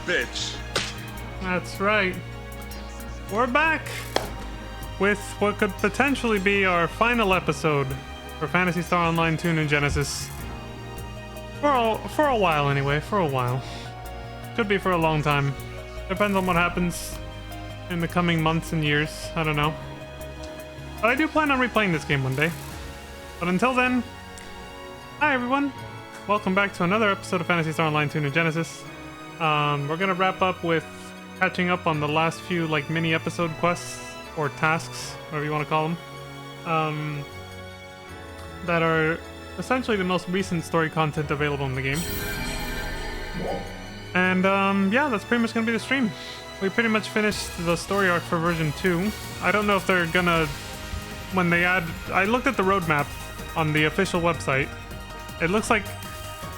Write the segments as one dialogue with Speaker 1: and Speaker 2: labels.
Speaker 1: bitch.
Speaker 2: That's right. We're back with what could potentially be our final episode for Phantasy Star Online 2 New Genesis. For a while anyway, for a while. Could be for a long time. Depends on what happens in the coming months and years. I don't know. But I do plan on replaying this game one day. But until then, hi everyone. Welcome back to another episode of Phantasy Star Online 2 New Genesis. We're gonna wrap up with catching up on the last few like mini episode quests or tasks, whatever you want to call them, that are essentially the most recent story content available in the game. And yeah, that's pretty much gonna be the stream. We pretty much finished the story arc for version 2. I don't know if they're gonna, when they add, I looked at the roadmap on the official website. It looks like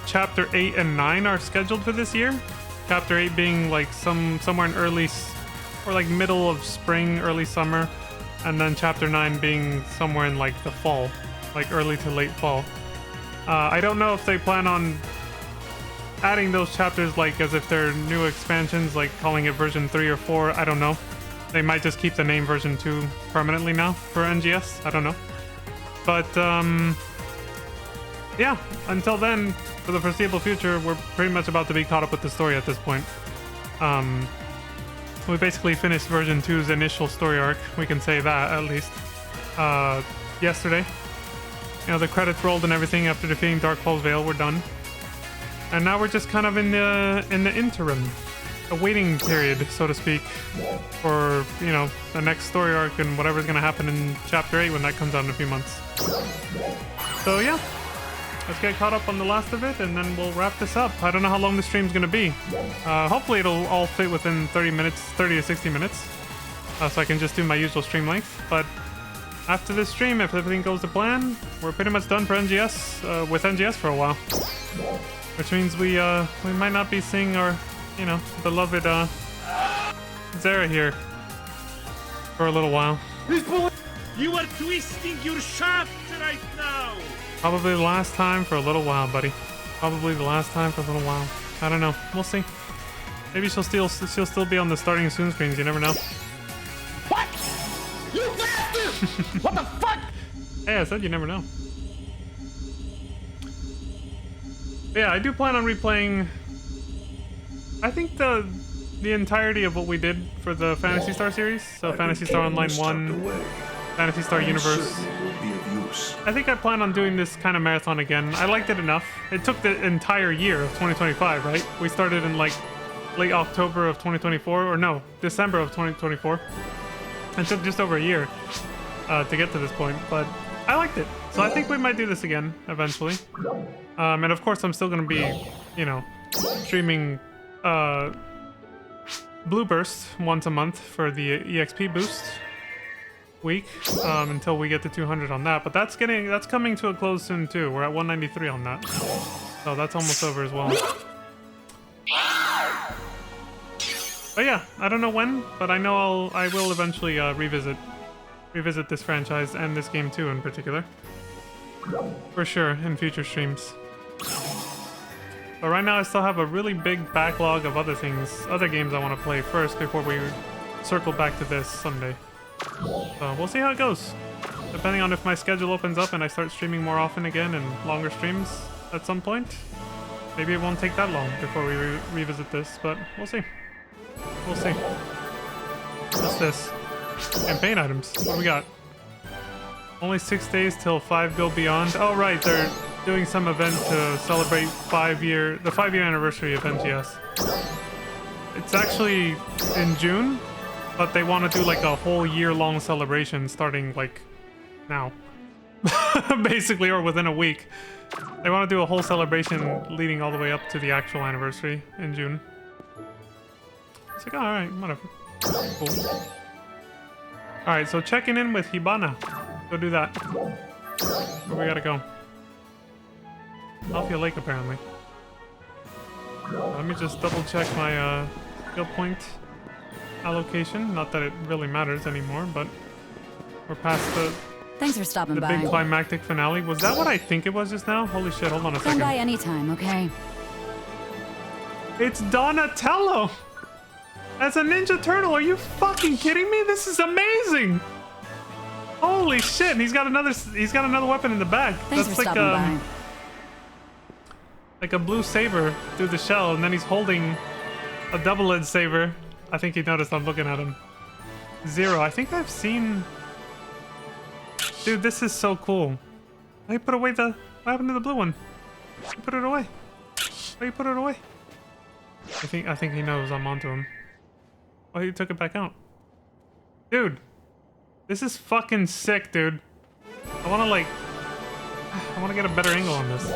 Speaker 2: chapter 8 and 9 are scheduled for this year. Chapter 8 being like somewhere in early or like middle of spring, early summer, and then chapter 9 being somewhere in like the fall, like early to late fall. I don't know if they plan on adding those chapters like as if they're new expansions, like calling it version 3 or 4. I don't know. They might just keep the name version 2 permanently now for NGS. I don't know. But yeah, until then, for the foreseeable future, we're pretty much about to be caught up with the story at this point. We basically finished version 2's initial story arc. We can say that, at least. Yesterday. You know, the credits rolled and everything after defeating Darkfall's Veil. We're done. And now we're just kind of in the interim. A waiting period, so to speak. For, you know, the next story arc and whatever's going to happen in Chapter 8 when that comes out in a few months. So, yeah. Let's get caught up on the last of it, and then we'll wrap this up. I don't know how long the stream's gonna be. Hopefully it'll all fit within 30 to 60 minutes. So I can just do my usual stream length. But after this stream, if everything goes to plan, we're pretty much done for NGS, with NGS for a while. Which means we might not be seeing our, you know, beloved, Zara here for a little while.
Speaker 1: You are twisting your shaft right now.
Speaker 2: Probably the last time for a little while, buddy. Probably the last time for a little while. I don't know. We'll see. Maybe she'll still be on the starting soon screens. You never know.
Speaker 3: What? You bastard! What the fuck?
Speaker 2: Hey, I said you never know. But yeah, I do plan on replaying. I think the entirety of what we did for the Phantasy Star series. So Phantasy Star Online 1, Phantasy Star Universe. I think I plan on doing this kind of marathon again. I liked it enough. It took the entire year of 2025, right? We started in like late October of 2024, or no, December of 2024. It took just over a year to get to this point, but I liked it. So I think we might do this again eventually. And of course, I'm still going to be, you know, streaming Blue Burst once a month for the EXP boost week until we get to 200 on that, but that's coming to a close soon too. We're at 193 on that, so that's almost over as well. But yeah, I don't know when, but I know I will eventually revisit this franchise and this game too in particular, for sure, in future streams. But right now I still have a really big backlog of other games I want to play first before we circle back to this someday. So we'll see how it goes. Depending on if my schedule opens up and I start streaming more often again and longer streams at some point. Maybe it won't take that long before we revisit this, but we'll see. We'll see. What's this? Campaign items. What do we got? Only 6 days till 5 go beyond. Oh right, they're doing some event to celebrate the 5-year anniversary of NGS. It's actually in June. But they want to do like a whole year-long celebration starting like now. Basically, or within a week. They want to do a whole celebration leading all the way up to the actual anniversary in June. It's like, alright, whatever. Cool. Alright, so checking in with Hibana. Go do that. Where we gotta go? Alfia Lake, apparently. Let me just double check my skill point allocation. Not that it really matters anymore, but we're past
Speaker 4: Thanks for stopping by.
Speaker 2: The big climactic finale. Was that what I think it was just now? Holy shit, hold on a second.
Speaker 4: Come by anytime, okay?
Speaker 2: It's Donatello! As a Ninja Turtle, are you fucking kidding me? This is amazing! Holy shit, and he's got another weapon in the back.
Speaker 4: Thanks
Speaker 2: That's
Speaker 4: for stopping by.
Speaker 2: like a blue saber through the shell, and then he's holding a double-edged saber. I think he noticed I'm looking at him. Zero. I think I've seen... Dude, this is so cool. Why you put away the... What happened to the blue one? You put it away. Why you put it away? I think he knows I'm onto him. Oh, he took it back out. Dude. This is fucking sick, dude. I want to get a better angle on this.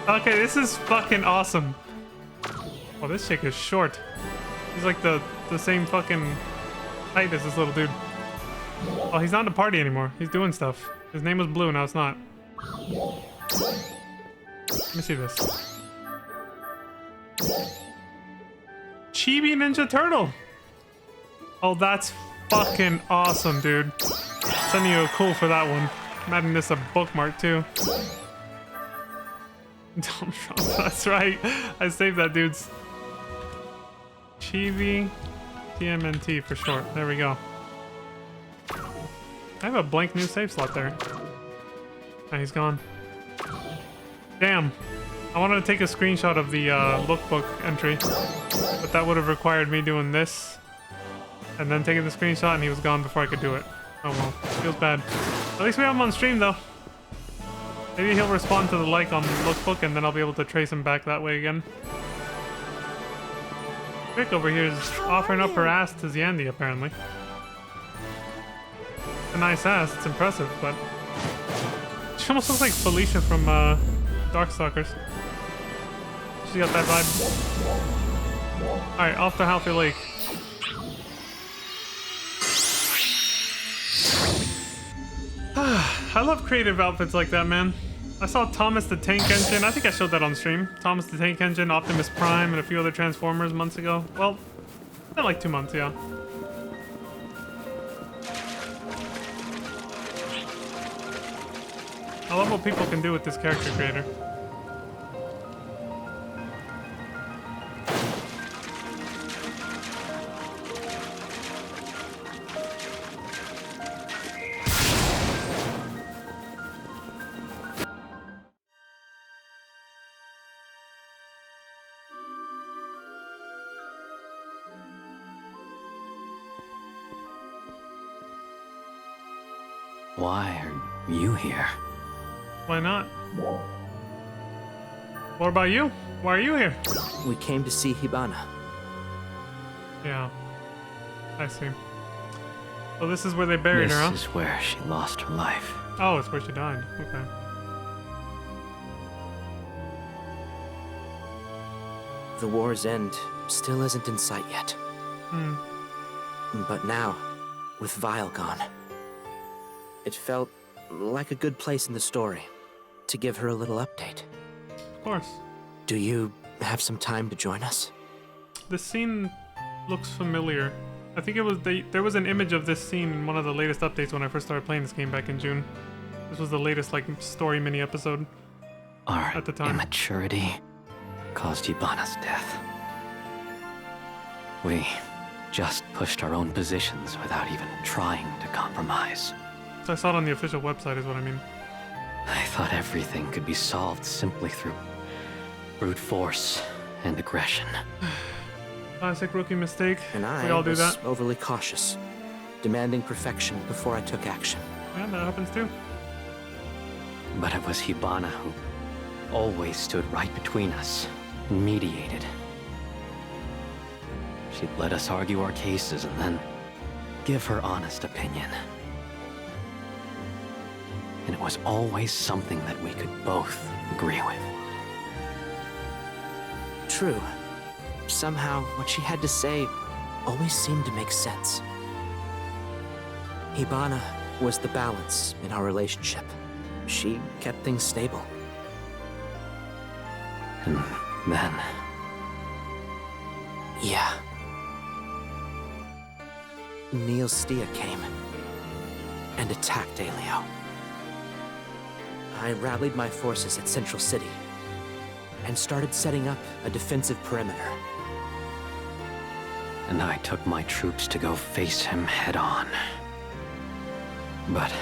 Speaker 2: Okay, this is fucking awesome. Oh, this chick is short. He's like the same fucking height as this little dude. Oh, he's not in the party anymore. He's doing stuff. His name was Blue, now it's not. Let me see this. Chibi Ninja Turtle. Oh, that's fucking awesome, dude. Sending you a cool for that one. I'm adding this a bookmark too. Donald Trump, that's right. I saved that, dude's. Chibi TMNT for short. There we go. I have a blank new save slot there. Oh, he's gone. Damn. I wanted to take a screenshot of the lookbook entry, but that would have required me doing this and then taking the screenshot, and he was gone before I could do it. Oh well, feels bad. At least we have him on stream though. Maybe he'll respond to the like on the lookbook, and then I'll be able to trace him back that way again. Rick over here is offering up her ass to Xandi, apparently. A nice ass, it's impressive, but she almost looks like Felicia from Darkstalkers. She's got that vibe. Alright, off to Halfway Lake. I love creative outfits like that, man. I saw Thomas the Tank Engine. I think I showed that on stream. Thomas the Tank Engine, Optimus Prime, and a few other Transformers months ago. Well, not like 2 months, yeah. I love what people can do with this character creator.
Speaker 5: Why are you here?
Speaker 2: Why not? What about you? Why are you here?
Speaker 5: We came to see Hibana.
Speaker 2: Yeah. I see. Well, this is where they buried her, huh?
Speaker 5: This is where she lost her life.
Speaker 2: Oh, it's where she died. Okay.
Speaker 5: The war's end still isn't in sight yet.
Speaker 2: Hmm.
Speaker 5: But now, with Vile gone, it felt like a good place in the story to give her a little update.
Speaker 2: Of course.
Speaker 5: Do you have some time to join us?
Speaker 2: This scene looks familiar. I think it was there was an image of this scene in one of the latest updates when I first started playing this game back in June. This was the latest like story mini episode.
Speaker 5: Our
Speaker 2: at the time.
Speaker 5: immaturity caused Hibana's death. We just pushed our own positions without even trying to compromise.
Speaker 2: So I saw it on the official website is what I mean.
Speaker 5: I thought everything could be solved simply through brute force and aggression.
Speaker 2: Classic rookie mistake.
Speaker 5: And I
Speaker 2: we all do
Speaker 5: was
Speaker 2: that.
Speaker 5: overly cautious, demanding perfection before I took action.
Speaker 2: Yeah, that happens too.
Speaker 5: But it was Hibana who always stood right between us and mediated. She'd let us argue our cases and then give her honest opinion. And it was always something that we could both agree with. True. Somehow, what she had to say always seemed to make sense. Hibana was the balance in our relationship. She kept things stable. And then... yeah. Neil Stia came and attacked Elio. I rallied my forces at Central City and started setting up a defensive perimeter.
Speaker 6: And I took my troops to go face him head on. But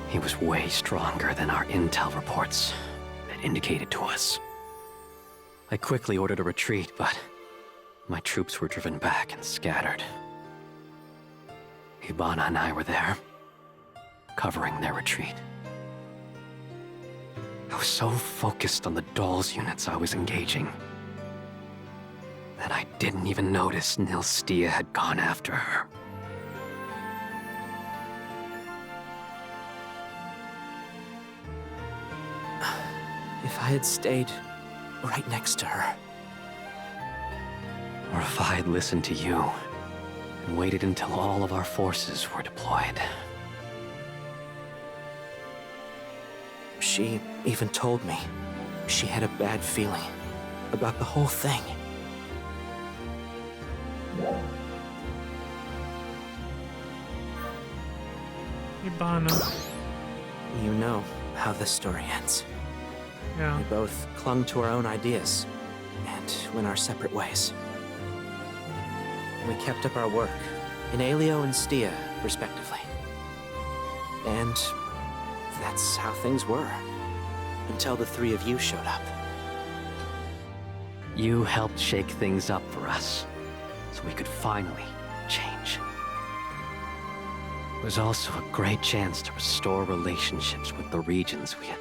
Speaker 6: he was way stronger than our intel reports had indicated to us. I quickly ordered a retreat, but my troops were driven back and scattered. Hibana and I were there, covering their retreat. I was so focused on the Dolls units I was engaging that I didn't even notice Nilstia had gone after her.
Speaker 5: If I had stayed right next to her.
Speaker 6: Or if I had listened to you and waited until all of our forces were deployed.
Speaker 5: She even told me she had a bad feeling about the whole thing.
Speaker 2: Hibana.
Speaker 5: You know how this story ends.
Speaker 2: Yeah.
Speaker 5: We both clung to our own ideas and went our separate ways. We kept up our work in Aelio and Stia, respectively. And that's how things were, until the three of you showed up.
Speaker 6: You helped shake things up for us, so we could finally change. It was also a great chance to restore relationships with the regions we had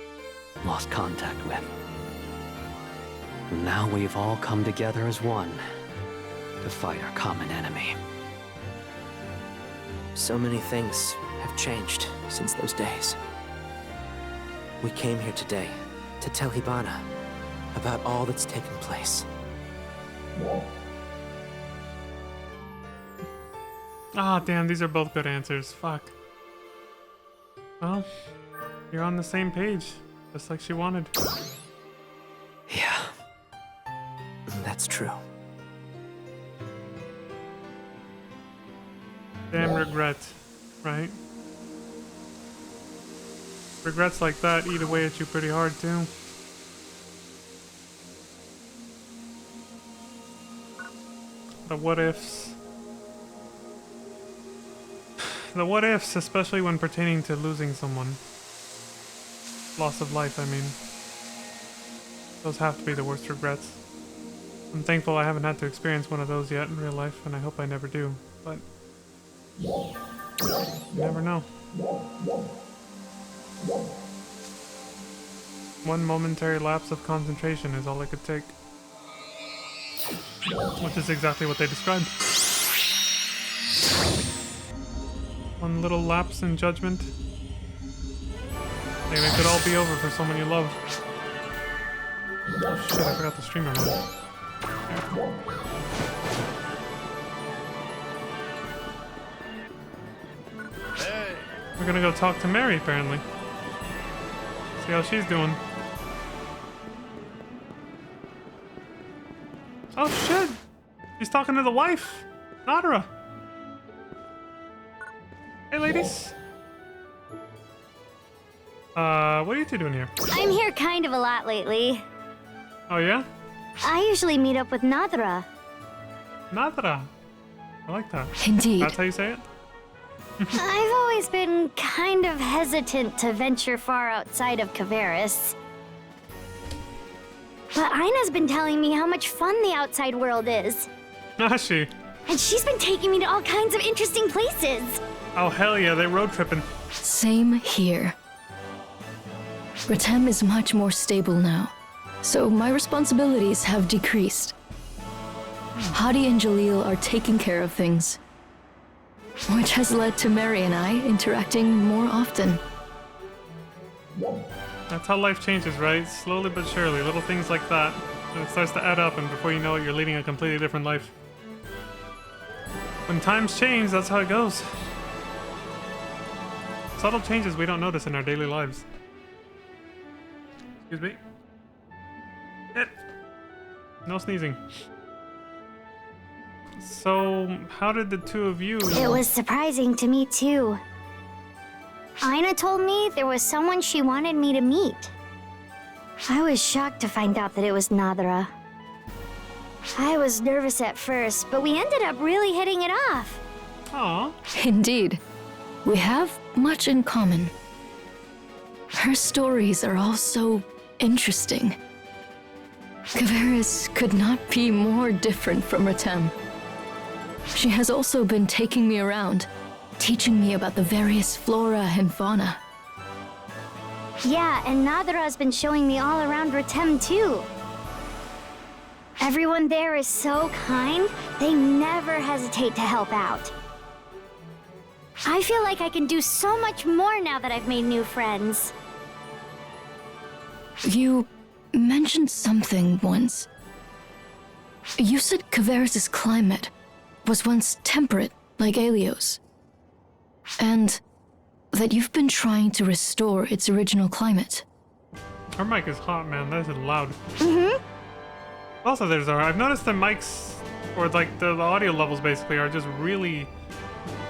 Speaker 6: lost contact with. And now we've all come together as one to fight our common enemy.
Speaker 5: So many things have changed since those days. We came here today to tell Hibana about all that's taken place.
Speaker 2: Ah, damn, these are both good answers. Fuck. Well, you're on the same page, just like she wanted.
Speaker 6: Yeah.
Speaker 5: That's true.
Speaker 2: Damn regret, right? Regrets like that eat away at you pretty hard, too. The what ifs. The what ifs, especially when pertaining to losing someone. Loss of life, I mean. Those have to be the worst regrets. I'm thankful I haven't had to experience one of those yet in real life, and I hope I never do, but you never know. One momentary lapse of concentration is all it could take. Which is exactly what they described. One little lapse in judgment, and it could all be over for someone you love. Oh shit, I forgot the streamer mode. We're gonna go talk to Mary, apparently. See how she's doing. Oh shit! He's talking to the wife, Nadra. Hey, ladies. What are you two doing here?
Speaker 7: I'm here kind of a lot lately.
Speaker 2: Oh yeah?
Speaker 7: I usually meet up with Nadra.
Speaker 2: Nadra. I like that.
Speaker 4: Indeed.
Speaker 2: That's how you say it?
Speaker 7: I've always been kind of hesitant to venture far outside of Kavaris. But Ina's been telling me how much fun the outside world is.
Speaker 2: Ah, she.
Speaker 7: And she's been taking me to all kinds of interesting places.
Speaker 2: Oh hell yeah, they road tripping.
Speaker 4: Same here. Ratem is much more stable now, so my responsibilities have decreased. Hadi and Jalil are taking care of things, which has led to Mary and I interacting more often.
Speaker 2: That's how life changes, right? Slowly but surely, little things like that. And it starts to add up, and before you know it, you're leading a completely different life. When times change, that's how it goes. Subtle changes we don't notice in our daily lives. Excuse me. It. No sneezing. So, how did the two of you...
Speaker 7: It was surprising to me too. Aina told me there was someone she wanted me to meet. I was shocked to find out that it was Nadra. I was nervous at first, but we ended up really hitting it off.
Speaker 2: Aw.
Speaker 4: Indeed, we have much in common. Her stories are all so interesting. Kavaris could not be more different from Ratem. She has also been taking me around, teaching me about the various flora and fauna.
Speaker 7: Yeah, and Nadra's been showing me all around Ratem too. Everyone there is so kind, they never hesitate to help out. I feel like I can do so much more now that I've made new friends.
Speaker 4: You mentioned something once. You said Kavaris' climate was once temperate, like Aelio's. And that you've been trying to restore its original climate.
Speaker 2: Our mic is hot, man. That is loud. Also, I've noticed the mics, or like the audio levels basically, are just really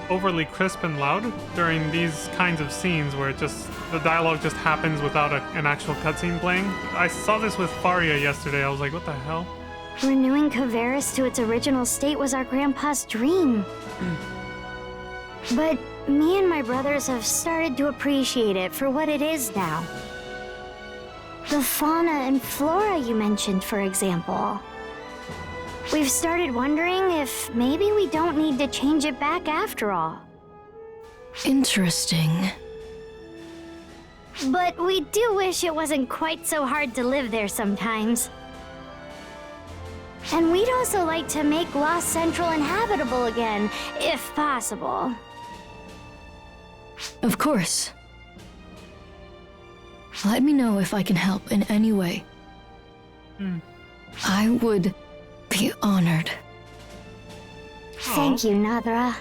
Speaker 2: overly crisp and loud during these kinds of scenes where the dialogue just happens without an actual cutscene playing. I saw this with Faria yesterday. I was like, what the hell?
Speaker 7: Renewing Kavaris to its original state was our grandpa's dream. But me and my brothers have started to appreciate it for what it is now. The fauna and flora you mentioned, for example. We've started wondering if maybe we don't need to change it back after all.
Speaker 4: Interesting.
Speaker 7: But we do wish it wasn't quite so hard to live there sometimes. And we'd also like to make Lost Central inhabitable again, if possible.
Speaker 4: Of course. Let me know if I can help in any way. I would be honored.
Speaker 7: Thank you, Nadra.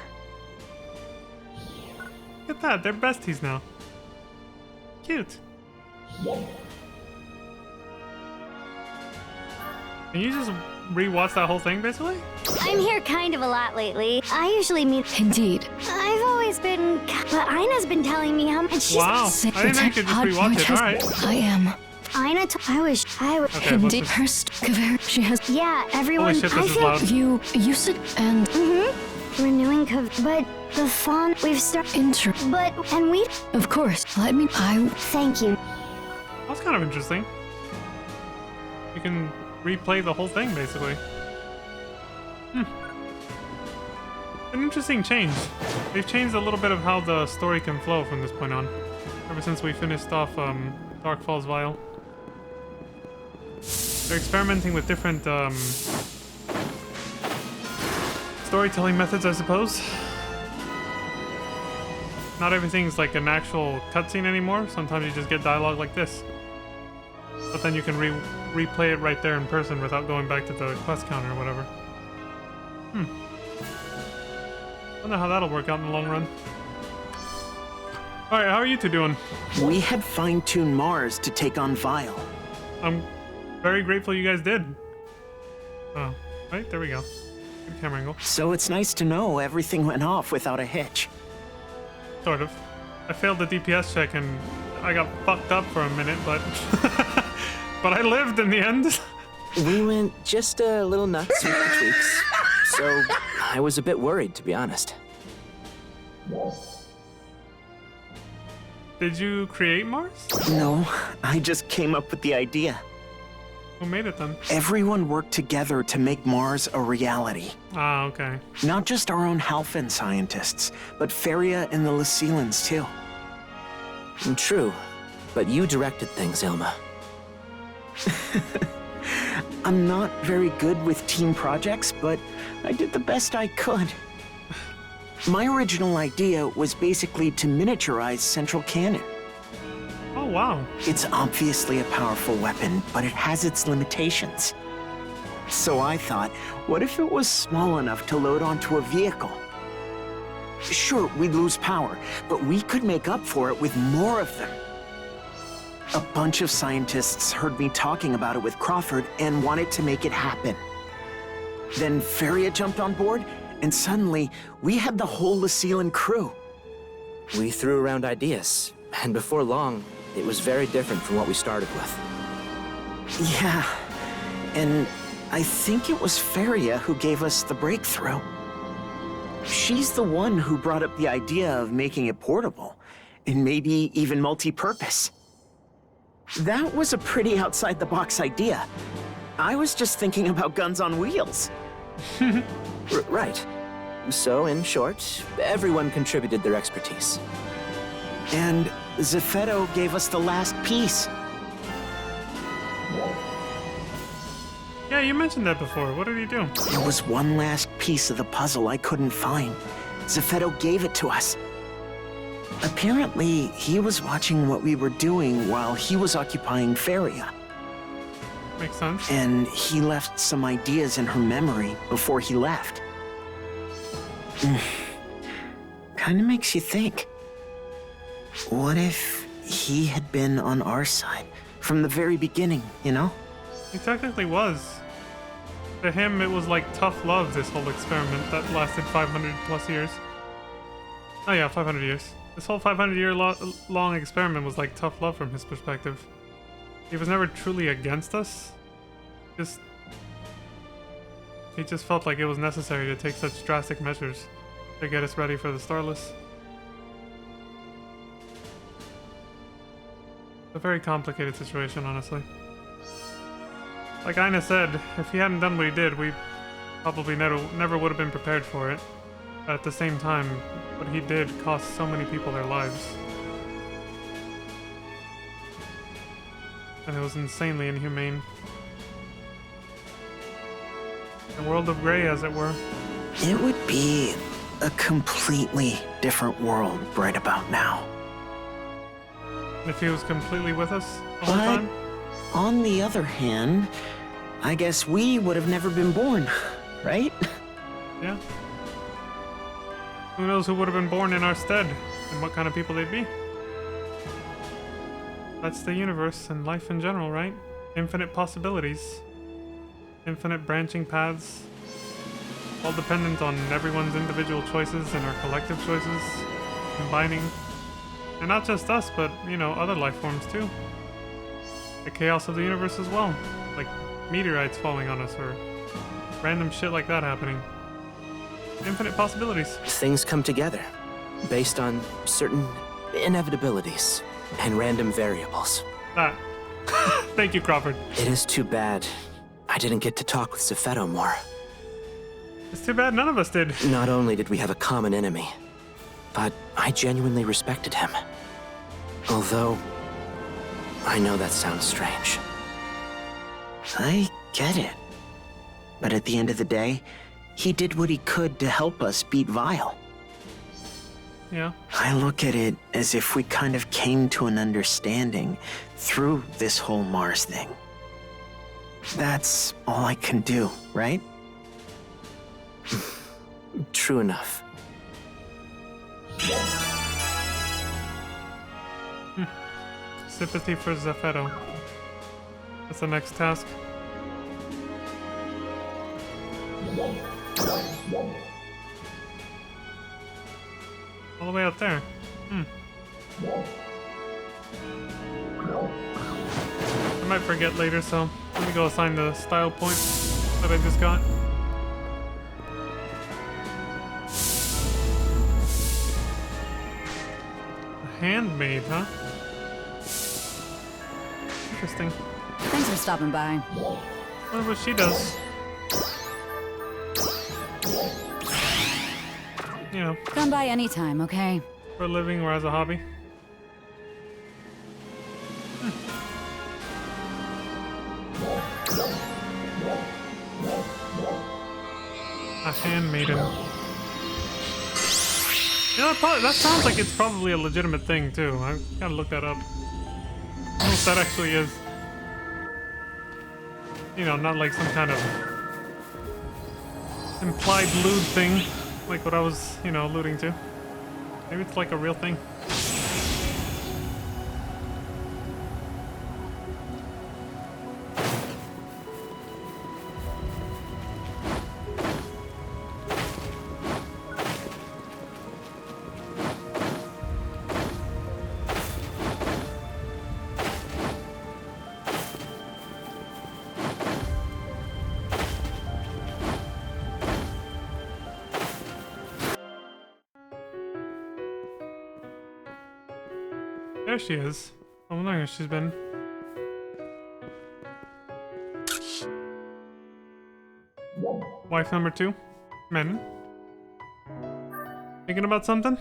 Speaker 2: Look at that, they're besties now. Cute. Can you just rewatch that whole thing, basically?
Speaker 7: I'm here kind of a lot lately. I usually meet...
Speaker 4: Indeed.
Speaker 7: I've always been... But Aina's been telling me how much she's...
Speaker 2: Wow, I didn't know you could just rewatch it, alright.
Speaker 4: I am.
Speaker 7: Aina I wish I would...
Speaker 2: Okay,
Speaker 4: Indeed, her Kavaris, she has...
Speaker 7: Yeah, everyone...
Speaker 2: Holy shit,
Speaker 7: I
Speaker 2: this is
Speaker 7: feel...
Speaker 2: loud.
Speaker 4: You said, and...
Speaker 7: Renewing but the fawn... We've started... But... And we...
Speaker 4: Of course,
Speaker 7: Thank you.
Speaker 2: That's kind of interesting. You can replay the whole thing, basically. An interesting change. They've changed a little bit of how the story can flow from this point on. Ever since we finished off Dark Falls Vial. They're experimenting with different storytelling methods, I suppose. Not everything's like an actual cutscene anymore. Sometimes you just get dialogue like this. But then you can replay it right there in person without going back to the quest counter or whatever. Wonder how that'll work out in the long run. Alright, how are you two doing?
Speaker 8: We had fine-tuned Mars to take on Vile.
Speaker 2: I'm very grateful you guys did. Oh, right, there we go. Good camera angle.
Speaker 8: So it's nice to know everything went off without a hitch.
Speaker 2: Sort of. I failed the DPS check and I got fucked up for a minute, but... but I lived in the end.
Speaker 5: We went just a little nuts with the tweaks. So I was a bit worried, to be honest.
Speaker 2: Did you create Mars?
Speaker 8: No, I just came up with the idea.
Speaker 2: Who made it then?
Speaker 8: Everyone worked together to make Mars a reality.
Speaker 2: Ah, okay.
Speaker 8: Not just our own Halfin scientists, but Feria and the Lycelans too.
Speaker 5: True, but you directed things, Ilma.
Speaker 8: I'm not very good with team projects, but I did the best I could. My original idea was basically to miniaturize Central Cannon.
Speaker 2: Oh, wow.
Speaker 8: It's obviously a powerful weapon, but it has its limitations. So I thought, what if it was small enough to load onto a vehicle? Sure, we'd lose power, but we could make up for it with more of them. A bunch of scientists heard me talking about it with Crawford and wanted to make it happen. Then Feria jumped on board, and suddenly, we had the whole Lycelan crew.
Speaker 5: We threw around ideas, and before long, it was very different from what we started with.
Speaker 8: Yeah, and I think it was Feria who gave us the breakthrough. She's the one who brought up the idea of making it portable, and maybe even multi-purpose. That was a pretty outside-the-box idea. I was just thinking about guns on wheels.
Speaker 5: Right. So, in short, everyone contributed their expertise.
Speaker 8: And Zeffetto gave us the last piece.
Speaker 2: Yeah, you mentioned that before. What did he do?
Speaker 8: There was one last piece of the puzzle I couldn't find. Zeffetto gave it to us. Apparently, he was watching what we were doing while he was occupying Feria.
Speaker 2: Makes sense.
Speaker 8: And he left some ideas in her memory before he left. Kinda makes you think. What if he had been on our side from the very beginning, you know?
Speaker 2: He technically was. To him, it was like tough love, this whole experiment that lasted 500 plus years. Oh yeah, 500 years. This whole 500-year long experiment was like tough love from his perspective. He was never truly against us. He just felt like it was necessary to take such drastic measures to get us ready for the Starless. A very complicated situation, honestly. Like Aina said, if he hadn't done what he did, we probably never would have been prepared for it. But at the same time, what he did cost so many people their lives. And it was insanely inhumane. A world of gray, as it were.
Speaker 8: It would be a completely different world right about now.
Speaker 2: If he was completely with us the whole time?
Speaker 8: On the other hand, I guess we would have never been born, right?
Speaker 2: Yeah. Who knows who would have been born in our stead, and what kind of people they'd be? That's the universe and life in general, right? Infinite possibilities. Infinite branching paths. All dependent on everyone's individual choices and our collective choices combining. And not just us, but, you know, other life forms too. The chaos of the universe as well. Like meteorites falling on us or random shit like that happening. Infinite possibilities.
Speaker 5: Things come together based on certain inevitabilities and random variables.
Speaker 2: That. Thank you, Crawford.
Speaker 5: It is too bad I didn't get to talk with Zeffetto more.
Speaker 2: It's too bad none of us did.
Speaker 5: Not only did we have a common enemy, but I genuinely respected him. Although, I know that sounds strange.
Speaker 8: I get it. But at the end of the day, he did what he could to help us beat Vile.
Speaker 2: Yeah.
Speaker 8: I look at it as if we kind of came to an understanding through this whole Mars thing. That's all I can do, right?
Speaker 5: True enough.
Speaker 2: Sympathy for Zeffetto. That's the next task. All the way out there. I might forget later, so let me go assign the style point that I just got. Handmade, huh? Interesting.
Speaker 9: Thanks for stopping by.
Speaker 2: Wonder what she does. You know,
Speaker 9: Come by anytime, okay?
Speaker 2: for a living or as a hobby. A handmaiden. You know, that sounds like it's probably a legitimate thing too. I gotta look that up. I don't know if that actually is. You know, not like some kind of implied lewd thing, like what I was, you know, alluding to. Maybe it's like a real thing. There she is. I wonder where she's been. Wife number 2, Men. Thinking about something?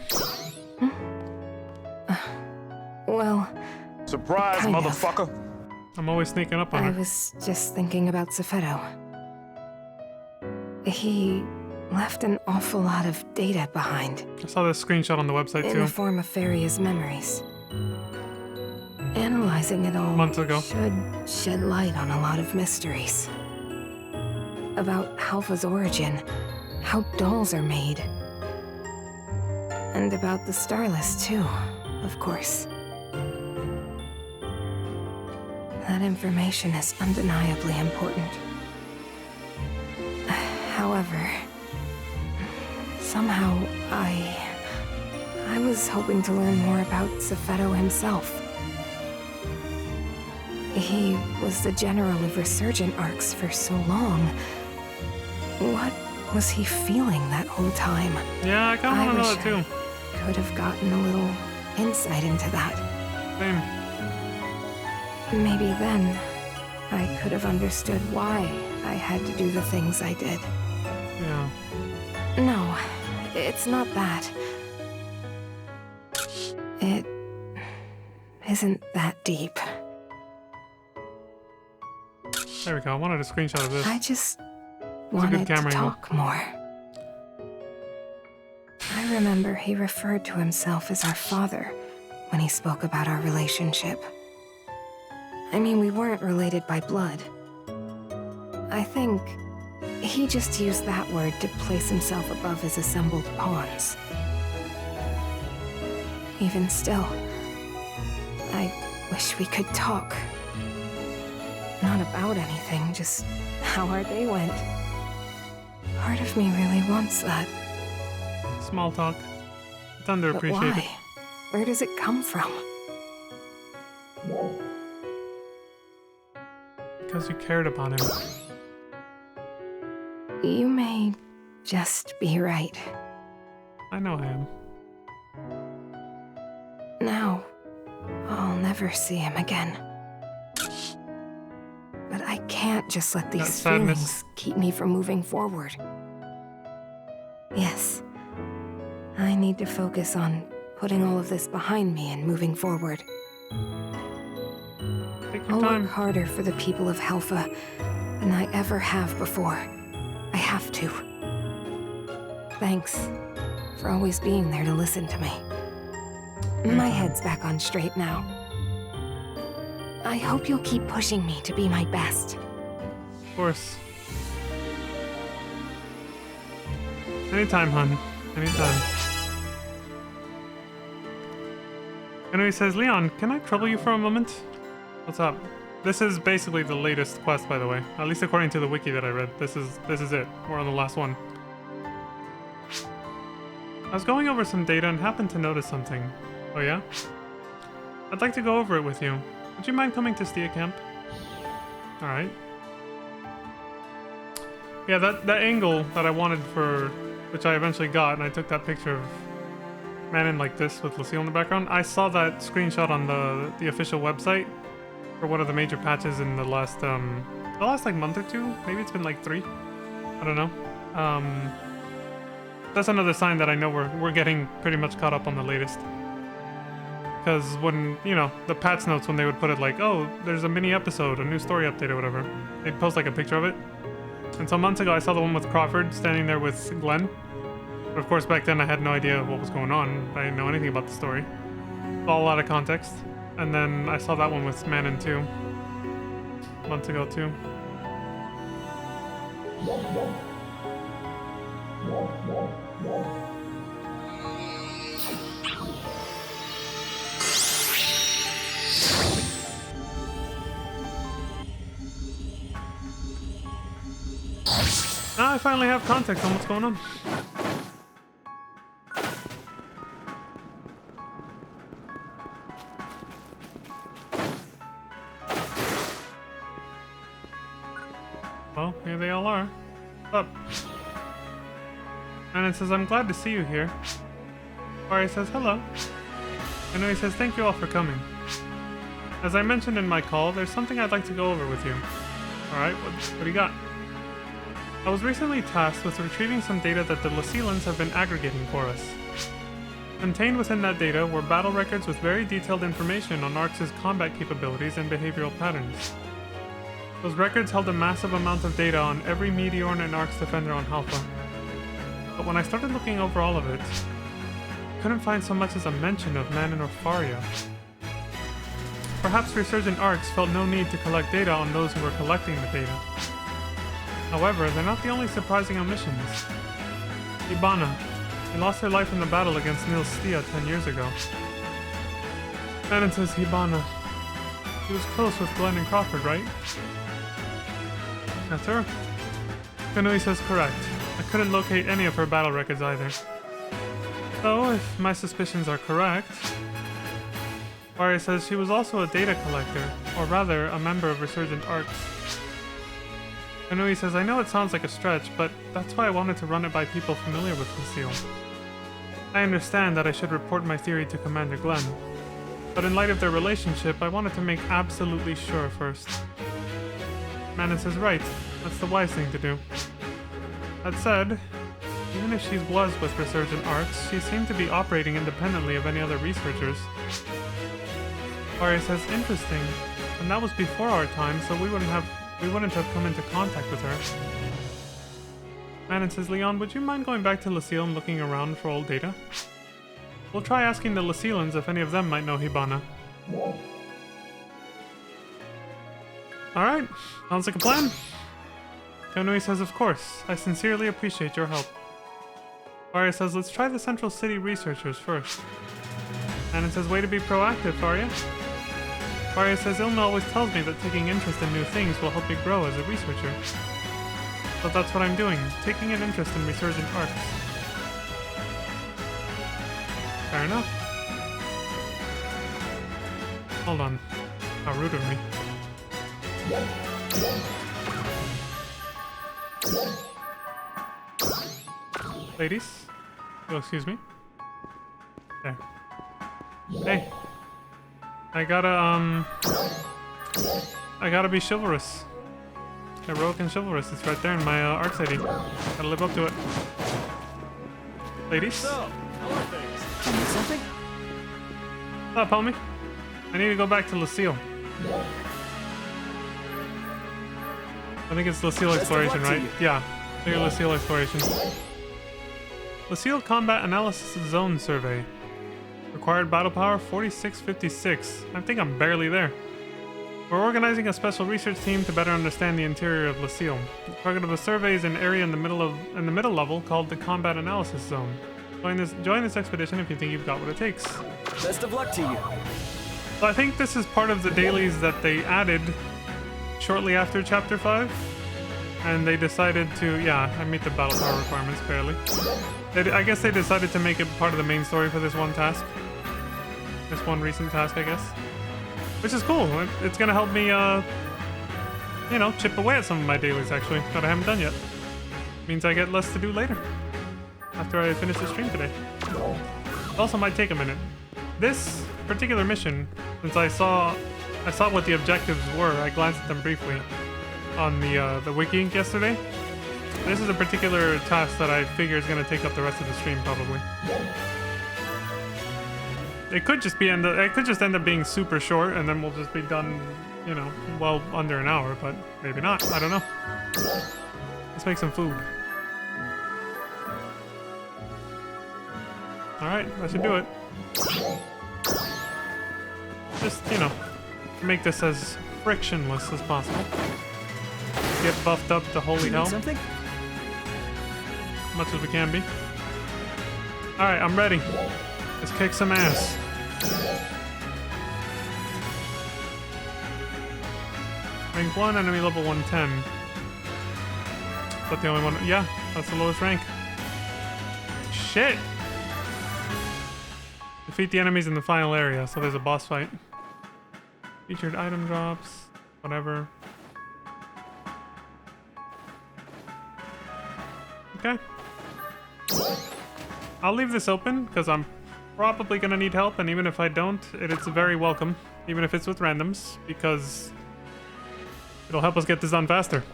Speaker 10: Well,
Speaker 3: Surprise,
Speaker 10: kind of.
Speaker 3: motherfucker.
Speaker 2: I'm always sneaking up on
Speaker 10: I
Speaker 2: her.
Speaker 10: was just thinking about Safeto. He left an awful lot of data behind.
Speaker 2: I saw this screenshot on the website
Speaker 10: In
Speaker 2: too.
Speaker 10: the form of Faria's memories. Analyzing it all
Speaker 2: Months ago.
Speaker 10: should shed light on a lot of mysteries. About Halpha's origin, how dolls are made. And about the Starless too, of course. That information is undeniably important. However, somehow I was hoping to learn more about Safeto himself. He was the general of Resurgent Arcs for so long. What was he feeling that whole time?
Speaker 2: Yeah, I kind of want to know
Speaker 10: wish
Speaker 2: that too.
Speaker 10: I could have gotten a little insight into that.
Speaker 2: Same.
Speaker 10: Maybe then I could have understood why I had to do the things I did.
Speaker 2: Yeah.
Speaker 10: No, it's not that. It isn't that deep.
Speaker 2: There we go. I wanted a screenshot of this.
Speaker 10: I just
Speaker 2: a good
Speaker 10: wanted to
Speaker 2: camera angle.
Speaker 10: talk more. I remember he referred to himself as our father when he spoke about our relationship. I mean, we weren't related by blood. I think he just used that word to place himself above his assembled pawns. Even still, I wish we could talk. Not about anything, just how our day went. Part of me really wants that.
Speaker 2: Small talk. It's
Speaker 10: But
Speaker 2: underappreciated.
Speaker 10: why? Where does it come from?
Speaker 2: Because you cared about him.
Speaker 10: You may just be right.
Speaker 2: I know I am.
Speaker 10: Now, I'll never see him again. But I can't just let these
Speaker 2: That sadness.
Speaker 10: feelings keep me from moving forward. Yes, I need to focus on putting all of this behind me and moving forward.
Speaker 2: Take your
Speaker 10: I'll
Speaker 2: time.
Speaker 10: work harder for the people of Halpha than I ever have before. I have to. Thanks for always being there to listen to me. My head's back on straight now. I hope you'll keep pushing me to be my best.
Speaker 2: Of course. Anytime, hun. Anytime. And he says, Leon, can I trouble you for a moment? What's up? This is basically the latest quest, by the way. At least according to the wiki that I read. This is it. We're on the last one. I was going over some data and happened to notice something. Oh yeah? I'd like to go over it with you. Would you mind coming to Stia Camp? Alright. Yeah, that angle that I wanted for... which I eventually got, and I took that picture of Manon like this with Lucille in the background. I saw that screenshot on the official website for one of the major patches in the last like month or two. Maybe it's been like 3. I don't know. That's another sign that I know we're getting pretty much caught up on the latest. Because when, you know, the patch notes, when they would put it like, oh, there's a mini episode, a new story update or whatever, they'd post like a picture of it. And so months ago I saw the one with Crawford standing there with Glenn. But of course back then I had no idea what was going on. I didn't know anything about the story. All a lot of context. And then I saw that one with Manon too. Months ago too. Now I finally have context on what's going on. Well, here they all are. What's up? And it says, I'm glad to see you here. Ari says, hello. And then he says, thank you all for coming. As I mentioned in my call, there's something I'd like to go over with you. Alright, what do you got? I was recently tasked with retrieving some data that the Lucilans have been aggregating for us. Contained within that data were battle records with very detailed information on Arx's combat capabilities and behavioral patterns. Those records held a massive amount of data on every Meteorn and Arx defender on Halpha. But when I started looking over all of it, I couldn't find so much as a mention of Manon or Faria. Perhaps Resurgent Arcs felt no need to collect data on those who were collecting the data. However, they're not the only surprising omissions. Ibana. She lost her life in the battle against Nil Stia 10 years ago. Manon says Hibana. She was close with Glenn and Crawford, right? That's her. Kanui says correct. I couldn't locate any of her battle records either. So, if my suspicions are correct... Faria says she was also a data collector, or rather, a member of Resurgent Arcs. Kanui says, I know it sounds like a stretch, but that's why I wanted to run it by people familiar with Lucille. I understand that I should report my theory to Commander Glenn, but in light of their relationship, I wanted to make absolutely sure first. Manon says, right, that's the wise thing to do. That said, even if she was with Resurgent Arcs, she seemed to be operating independently of any other researchers. Faria says, interesting, and that was before our time, so we wouldn't have come into contact with her. Manon says, Leon, would you mind going back to Lucille and looking around for old data? We'll try asking the Lucilans if any of them might know Hibana. Alright, sounds like a plan. Kanui says, of course, I sincerely appreciate your help. Faria says, let's try the Central City researchers first. Manon says, way to be proactive, Faria. Faria says, Ilna always tells me that taking interest in new things will help me grow as a researcher. So that's what I'm doing, taking an interest in Resurgent Arcs. Fair enough. Hold on. How rude of me. Ladies? Oh, excuse me. There. Hey. I gotta be chivalrous. Heroic and chivalrous. It's right there in my Arcs ID. Gotta live up to it. Ladies?
Speaker 1: So, how are things?
Speaker 5: You need something?
Speaker 2: What's up, homie? I need to go back to Lucille. I think it's Lucille Exploration, right? Yeah. I think it's Lucille Exploration. Lucille Combat Analysis Zone Survey. Required battle power 4656. I think I'm barely there. We're organizing a special research team to better understand the interior of Lucille. The target of the survey is an area in the middle level called the Combat Analysis Zone. Join this expedition if you think you've got what it takes.
Speaker 5: Best of luck to you.
Speaker 2: So I think this is part of the dailies that they added shortly after Chapter 5. And they decided to, yeah, I meet the battle power requirements barely. I guess they decided to make it part of the main story for this one task. This one recent task, I guess. Which is cool. It's gonna help me, you know, chip away at some of my dailies, actually, that I haven't done yet. Means I get less to do later. After I finish the stream today. It also might take a minute. This particular mission, since I saw what the objectives were, I glanced at them briefly on the wiki yesterday. This is a particular task that I figure is going to take up the rest of the stream, probably. It could just end up being super short, and then we'll just be done, you know, well under an hour, but maybe not. I don't know. Let's make some food. Alright, that should do it. Just, you know, make this as frictionless as possible. Get buffed up to holy hell.
Speaker 5: Something?
Speaker 2: As much as we can be. Alright, I'm ready. Let's kick some ass. Rank 1, enemy level 110. Is that the only one? Yeah, that's the lowest rank. Shit! Defeat the enemies in the final area, so there's a boss fight. Featured item drops, whatever. Okay. I'll leave this open, because I'm probably gonna need help, and even if I don't, it's very welcome, even if it's with randoms, because it'll help us get this done faster.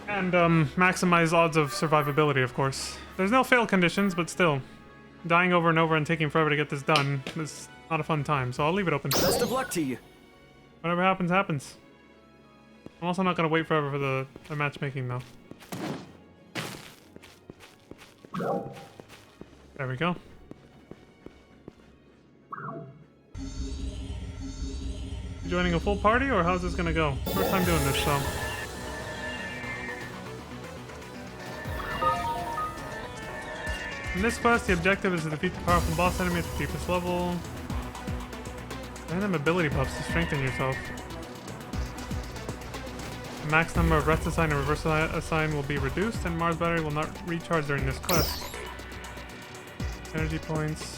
Speaker 2: And maximize odds of survivability, of course. There's no fail conditions, but still, dying over and over and taking forever to get this done is not a fun time, so I'll leave it open.
Speaker 3: Best of luck to you.
Speaker 2: Whatever happens, happens. I'm also not gonna wait forever for the matchmaking, though. There we go. You joining a full party, or how's this gonna go? First time doing this, so. In this quest, the objective is to defeat the powerful boss enemy at the deepest level. Random ability buffs to strengthen yourself. The max number of rest assign and reverse assign will be reduced, and Mars battery will not recharge during this quest. Energy points.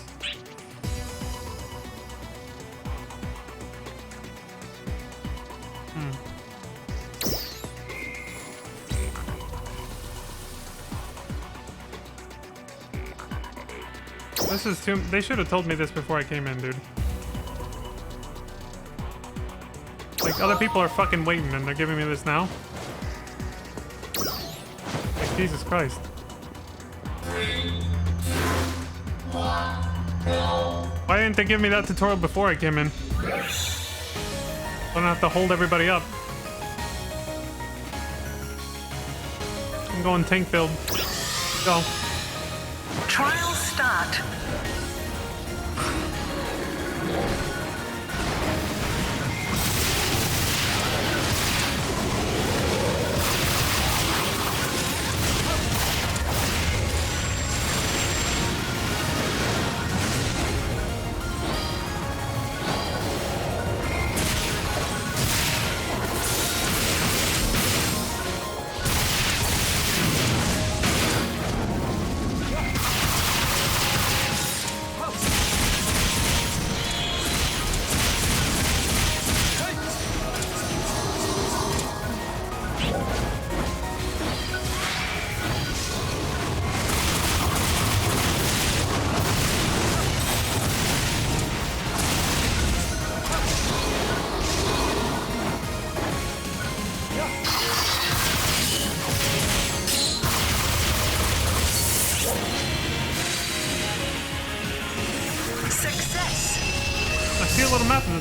Speaker 2: This is too... They should have told me this before I came in, dude. Like, other people are fucking waiting and they're giving me this now? Like, Jesus Christ. Why didn't they give me that tutorial before I came in? I don't have to hold everybody up. I'm going tank build. Go.
Speaker 11: Trial start.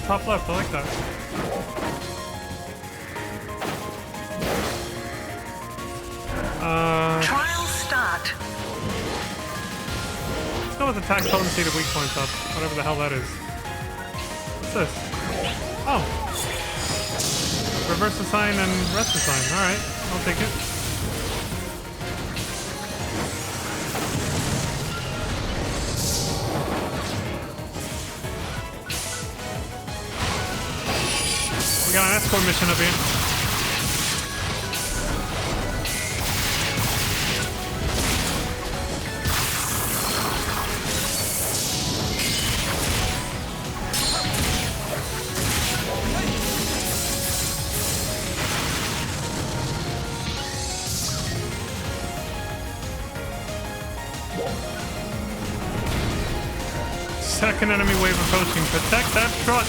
Speaker 2: Top left, I like that.
Speaker 11: Trial start.
Speaker 2: Let's go with attack potency to weak points up, whatever the hell that is. What's this? Oh. Reverse assign and rest assign. Alright, I'll take it. We got an escort mission up here. Second enemy wave approaching. Protect that truck.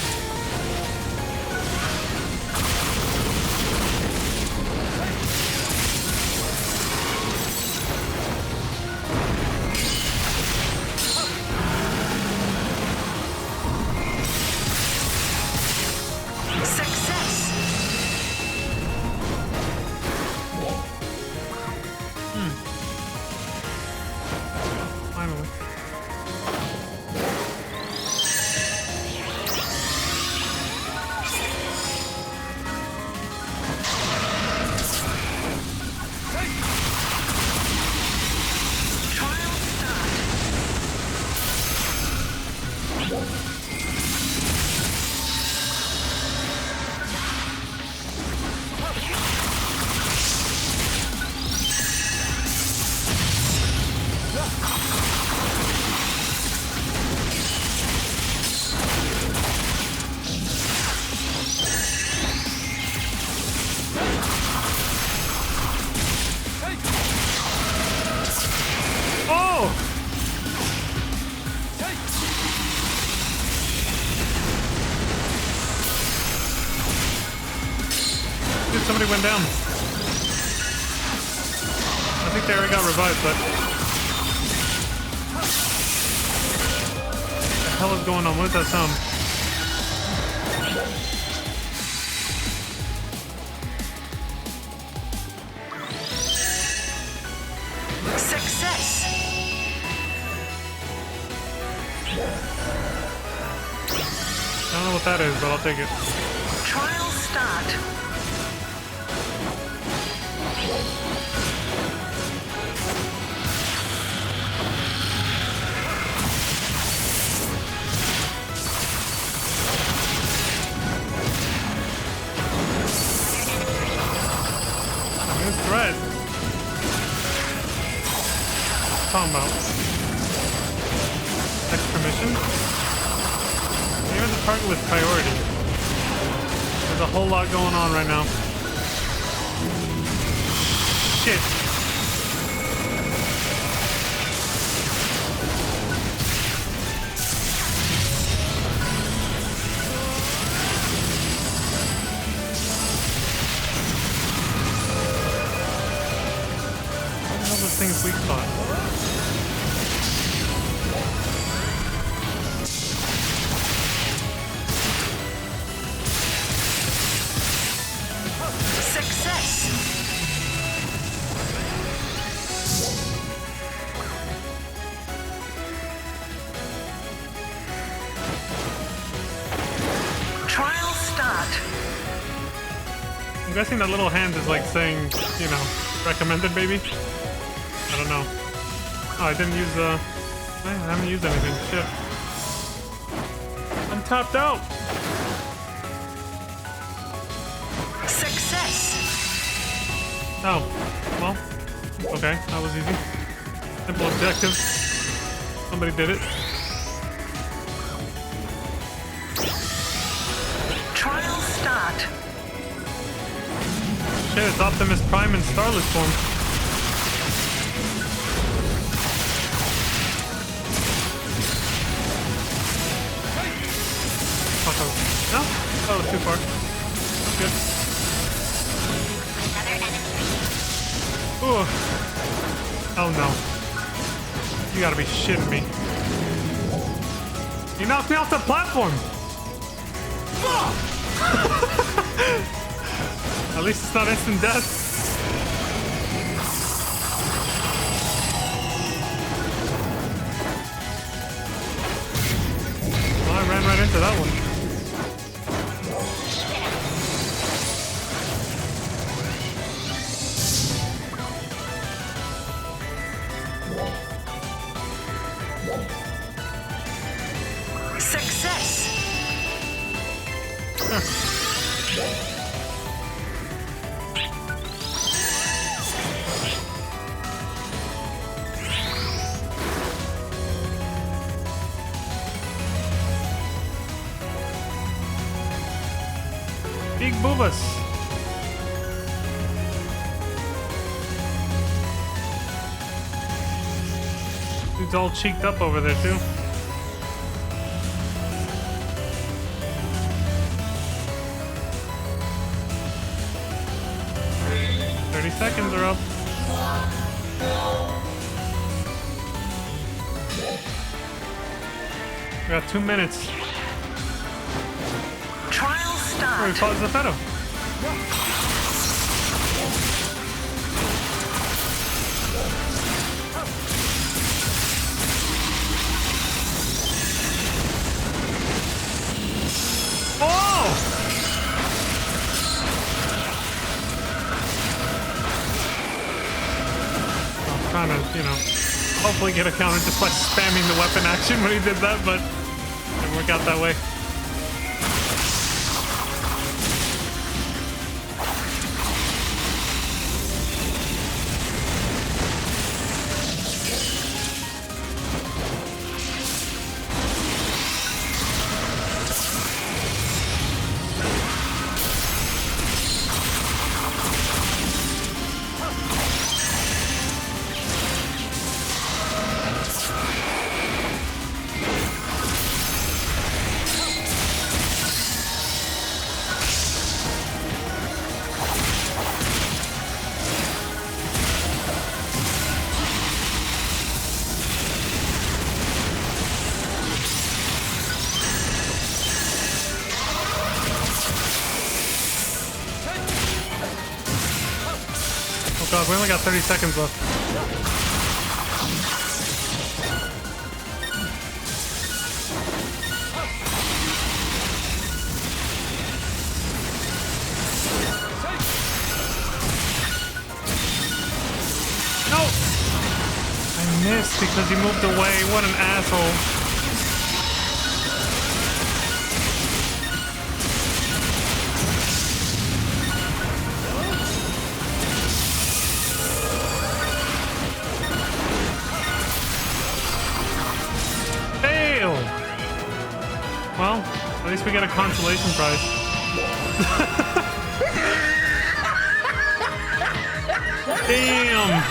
Speaker 2: went down. I think they already got revived, but... What the hell is going on? What is that sound?
Speaker 11: Success.
Speaker 2: I don't know what that is, but I'll take it.
Speaker 11: Trial start.
Speaker 2: New threat. Talking about extra mission. You're the target with priority. There's a whole lot going on right now. Shit. What the hell is this thing's weak spot?
Speaker 11: Success. Trial start.
Speaker 2: I'm guessing that little hand is like saying, you know, recommended maybe? I don't know. Oh, I didn't use I haven't used anything. Shit. I'm tapped out!
Speaker 11: Success.
Speaker 2: Oh, well, okay, that was easy. Simple objective. Somebody did it.
Speaker 11: Trial start.
Speaker 2: Shit, it's Optimus Prime in Starless form. Fuck off. No? Oh, it was too far. That's good. Ooh. Oh no. You gotta be shitting me. You knocked me off the platform! At least it's not instant death. Well, I ran right into that one.
Speaker 11: Success.
Speaker 2: Big boobas. Dude's all cheeked up over there too. Seconds are up. We got 2 minutes.
Speaker 11: Trial start.
Speaker 2: Oh, we fought Zephetto. Trying to, you know, hopefully get a counter just by spamming the weapon action when he did that, but it didn't work out that way. we only got 30 seconds left. No! I missed because he moved away. What an asshole. Well, at least we get a consolation prize. Damn!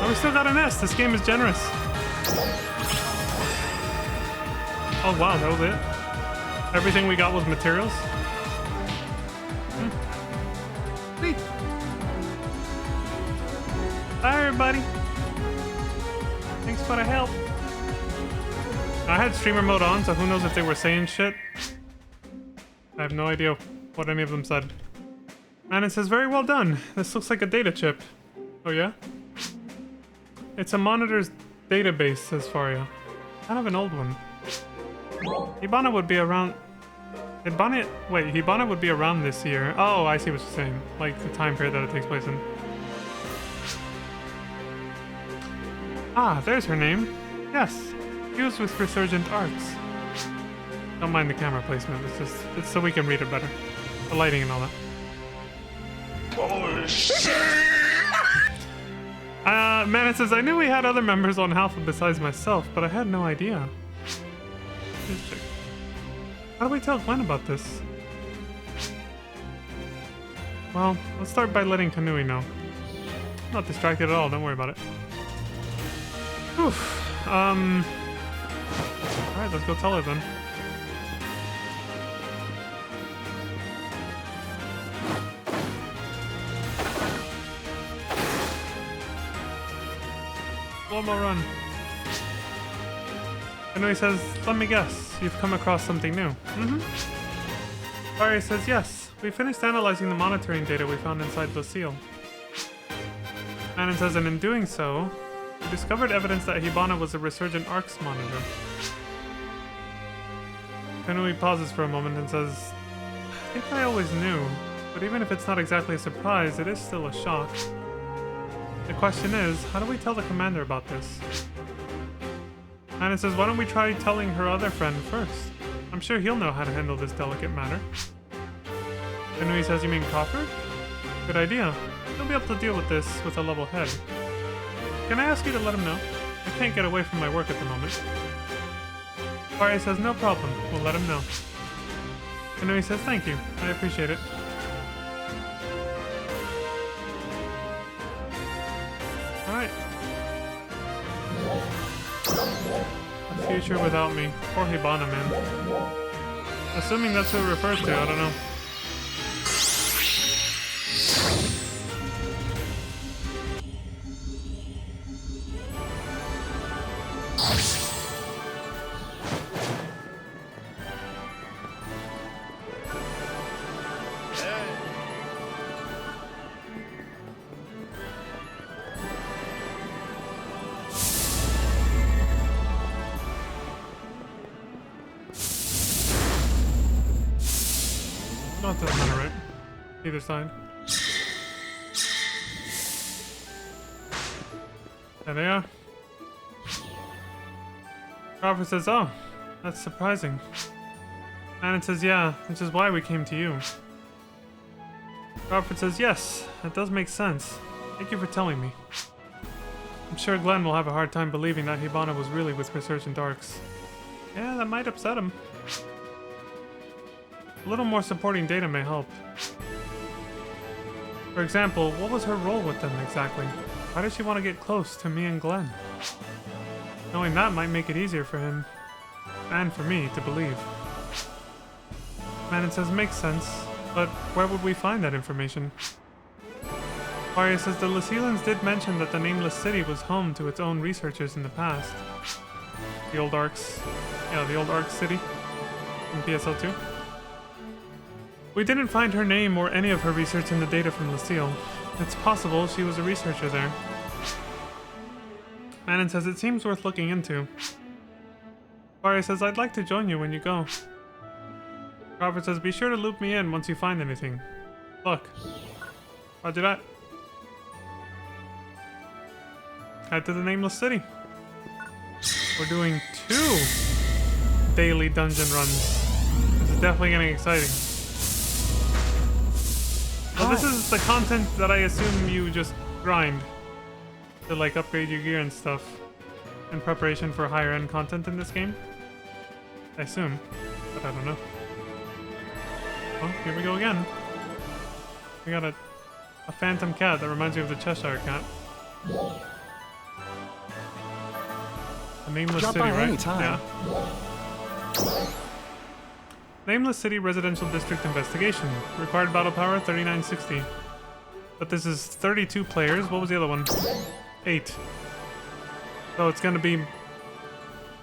Speaker 2: Oh, we still got an S. This game is generous. Oh wow, that was it? Everything we got was materials? Sweet. Bye everybody. Thanks for the help. I had streamer mode on, so who knows if they were saying shit. I have no idea what any of them said. And it says, very well done. This looks like a data chip. Oh yeah? It's a monitor's database, says Faria. Kind of an old one. Hibana would be around... Hibana would be around this year. Oh, I see what you're saying. Like the time period that it takes place in. Ah, there's her name. Yes. Used with resurgent arcs. Don't mind the camera placement, it's so we can read it better. The lighting and all that. Bullshit! Man, it says, I knew we had other members on Alpha besides myself, but I had no idea. How do we tell Glenn about this? Well, let's start by letting Kanui know. I'm not distracted at all, don't worry about it. Oof. Alright, let's go tell her then. One more run. And he says, let me guess, you've come across something new. Mm-hmm. Barry says, yes, we finished analyzing the monitoring data we found inside Lucille. Manon says, and in doing so, we discovered evidence that Hibana was a resurgent arcs monitor. Kanui pauses for a moment and says, I think I always knew, but even if it's not exactly a surprise, it is still a shock. The question is, how do we tell the commander about this? And it says, why don't we try telling her other friend first? I'm sure he'll know how to handle this delicate matter. Kanui says, you mean Crawford? Good idea. He'll be able to deal with this with a level head. Can I ask you to let him know? I can't get away from my work at the moment. Faria says, no problem. We'll let him know. Kanui says, thank you. I appreciate it. Alright. A future without me. Poor Hibana, man. Assuming that's who it refers to, I don't know. No, it doesn't matter, right? Either side. There they are. Crawford says, oh, that's surprising. And it says, yeah, which is why we came to you. Crawford says, yes, that does make sense. Thank you for telling me. I'm sure Glenn will have a hard time believing that Hibana was really with Resurgent Arcs. Yeah, that might upset him. A little more supporting data may help. For example, what was her role with them exactly? Why did she want to get close to me and Glenn? Knowing that might make it easier for him, and for me, to believe. Manon says, makes sense, but where would we find that information? Arya says, the Lucilans did mention that the Nameless City was home to its own researchers in the past. The old Arcs. Yeah, the old Arc City. In PSL 2. We didn't find her name or any of her research in the data from Lucille. It's possible she was a researcher there. Manon says it seems worth looking into. Varia says I'd like to join you when you go. Robert says be sure to loop me in once you find anything. Look. Roger that. Head to the Nameless City. We're doing 2 daily dungeon runs. This is definitely getting exciting. Well, this is the content that I assume you just grind to like upgrade your gear and stuff in preparation for higher end content in this game. I assume, but I don't know. Oh, here we go again. We got a phantom cat that reminds me of the Cheshire cat. A Nameless
Speaker 3: Drop
Speaker 2: City,
Speaker 3: by
Speaker 2: right?
Speaker 3: anytime.
Speaker 2: Yeah. Nameless City Residential District Investigation. Required battle power 3960. But this is 32 players. What was the other one? 8. So it's gonna be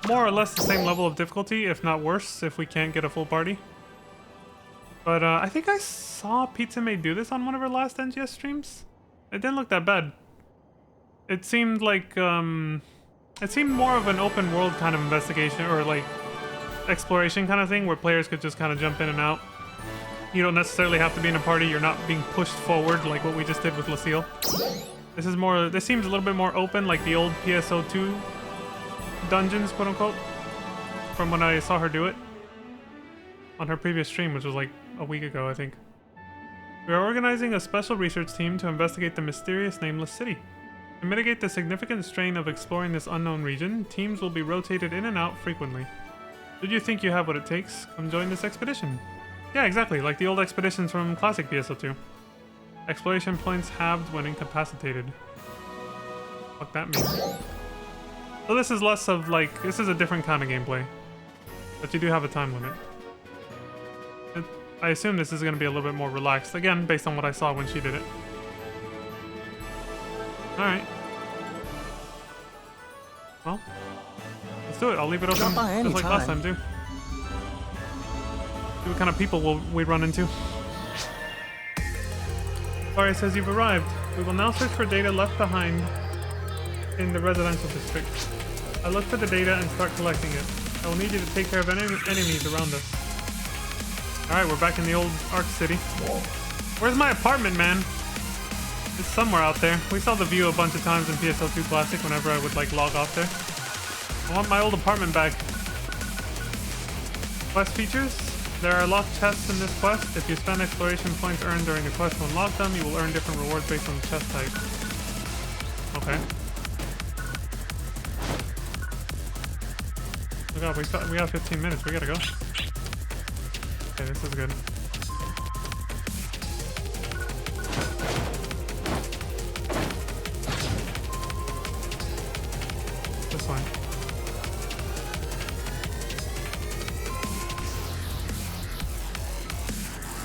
Speaker 2: more or less the same level of difficulty, if not worse, if we can't get a full party. But I think I saw Pizza Made do this on one of her last NGS streams. It didn't look that bad. It seemed like, it seemed more of an open world kind of investigation, or like exploration kind of thing, where players could just kind of jump in and out. You don't necessarily have to be in a party, you're not being pushed forward like what we just did with Lucille. This is more, this seems a little bit more open, like the old PSO2 dungeons, quote unquote, from when I saw her do it on her previous stream, which was like a week ago, I think. We are organizing a special research team to investigate the mysterious Nameless City. To mitigate the significant strain of exploring this unknown region, teams will be rotated in and out frequently. Did you think you have what it takes? Come join this expedition. Yeah, exactly, like the old expeditions from classic PSO2. Exploration points halved when incapacitated. What that means. So this is less of like, this is a different kind of gameplay. But you do have a time limit. I assume this is going to be a little bit more relaxed, again, based on what I saw when she did it. Alright. Well, let's do it. I'll leave it open just like last time, too. See what kind of people we run into. Varia says you've arrived. We will now search for data left behind in the residential district. I look for the data and start collecting it. I will need you to take care of any enemies around us. Alright, we're back in the old Ark City. Where's my apartment, man? It's somewhere out there. We saw the view a bunch of times in PSO2 Classic whenever I would like log off there. I want my old apartment back. Quest features. There are locked chests in this quest. If you spend exploration points earned during the quest to unlock them, you will earn different rewards based on the chest type. Okay. Oh god, we got 15 minutes. We gotta go. Okay, this is good. This one.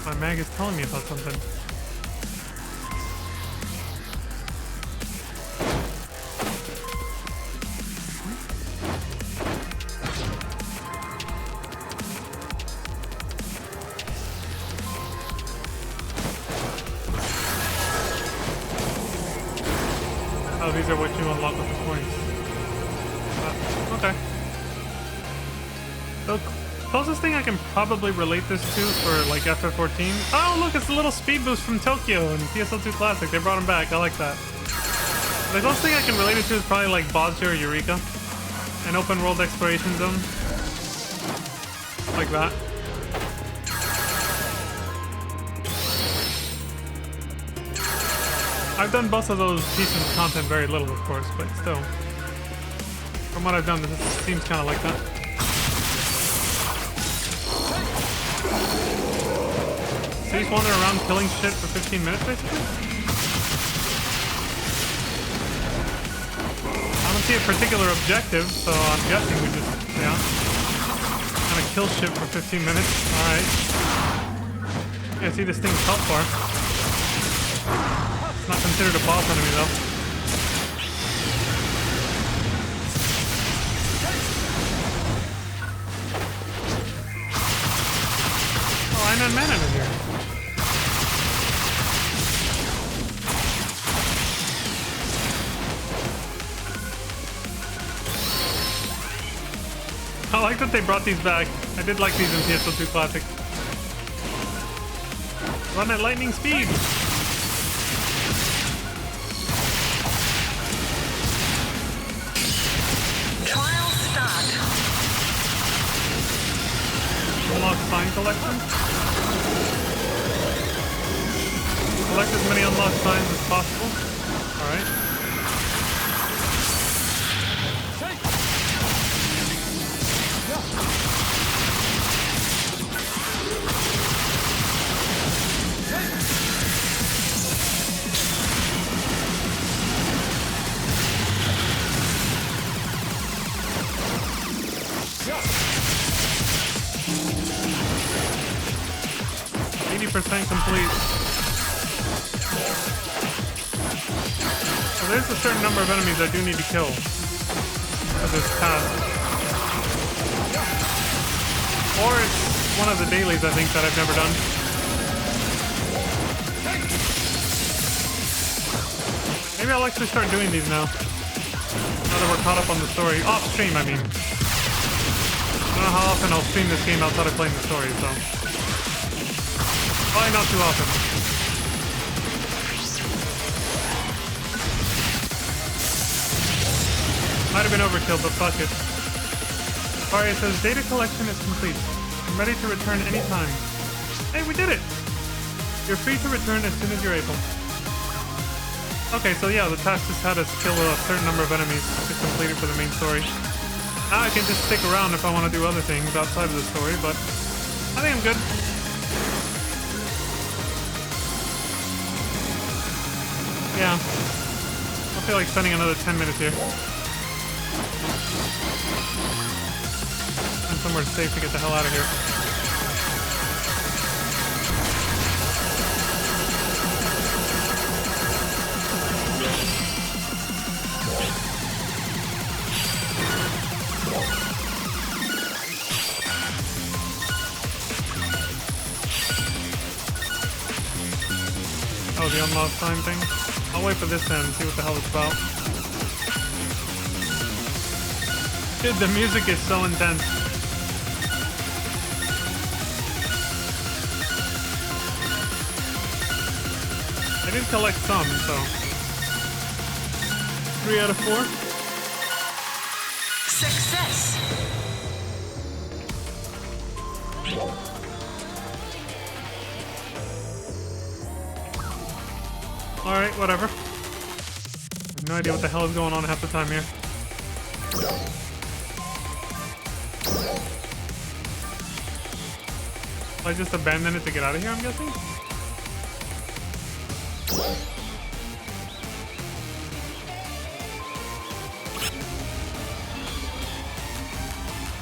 Speaker 2: My mag is telling me about something. Oh, these are what you unlock with the coins. Okay. The closest thing I can probably relate this to for like FF14. Oh, look, it's the little speed boost from Tokyo in PSO2 Classic. They brought him back. I like that. The closest thing I can relate it to is probably like Bosnia or Eureka. An open world exploration zone. Like that. I've done both of those pieces of content very little, of course, but still. From what I've done, this seems kind of like that. So he's wandering around killing shit for 15 minutes, basically? I don't see a particular objective, so I'm guessing we just, yeah. Kind of kill shit for 15 minutes. Alright. Yeah, see this thing's health bar. It's not considered a boss enemy, though. Oh, Iron Man in here. I like that they brought these back. I did like these in PSO2 Classic. Run at lightning speed!
Speaker 11: Trial start.
Speaker 2: Unlock sign collection. Collect as many unlocked signs as possible. Alright. Complete. So there's a certain number of enemies I do need to kill for this task. Or it's one of the dailies, I think, that I've never done. Maybe I'll actually start doing these now. Now that we're caught up on the story. Off stream, I mean. I don't know how often I'll stream this game outside of playing the story, so. Probably not too often. Might have been overkill, but fuck it. Alright, it says data collection is complete. I'm ready to return anytime. Hey, we did it! You're free to return as soon as you're able. Okay, so yeah, the task just had us kill a certain number of enemies to complete it for the main story. Now I can just stick around if I want to do other things outside of the story, but I think I'm good. Yeah. I feel like spending another 10 minutes here. And somewhere safe to get the hell out of here. Oh, the unlocked sign thing? I'll wait for this then and see what the hell it's about. Dude, the music is so intense. I did collect some, so 3 out of 4.
Speaker 11: Success.
Speaker 2: Alright, whatever. I have no idea what the hell is going on half the time here. I just abandon it to get out of here, I'm guessing?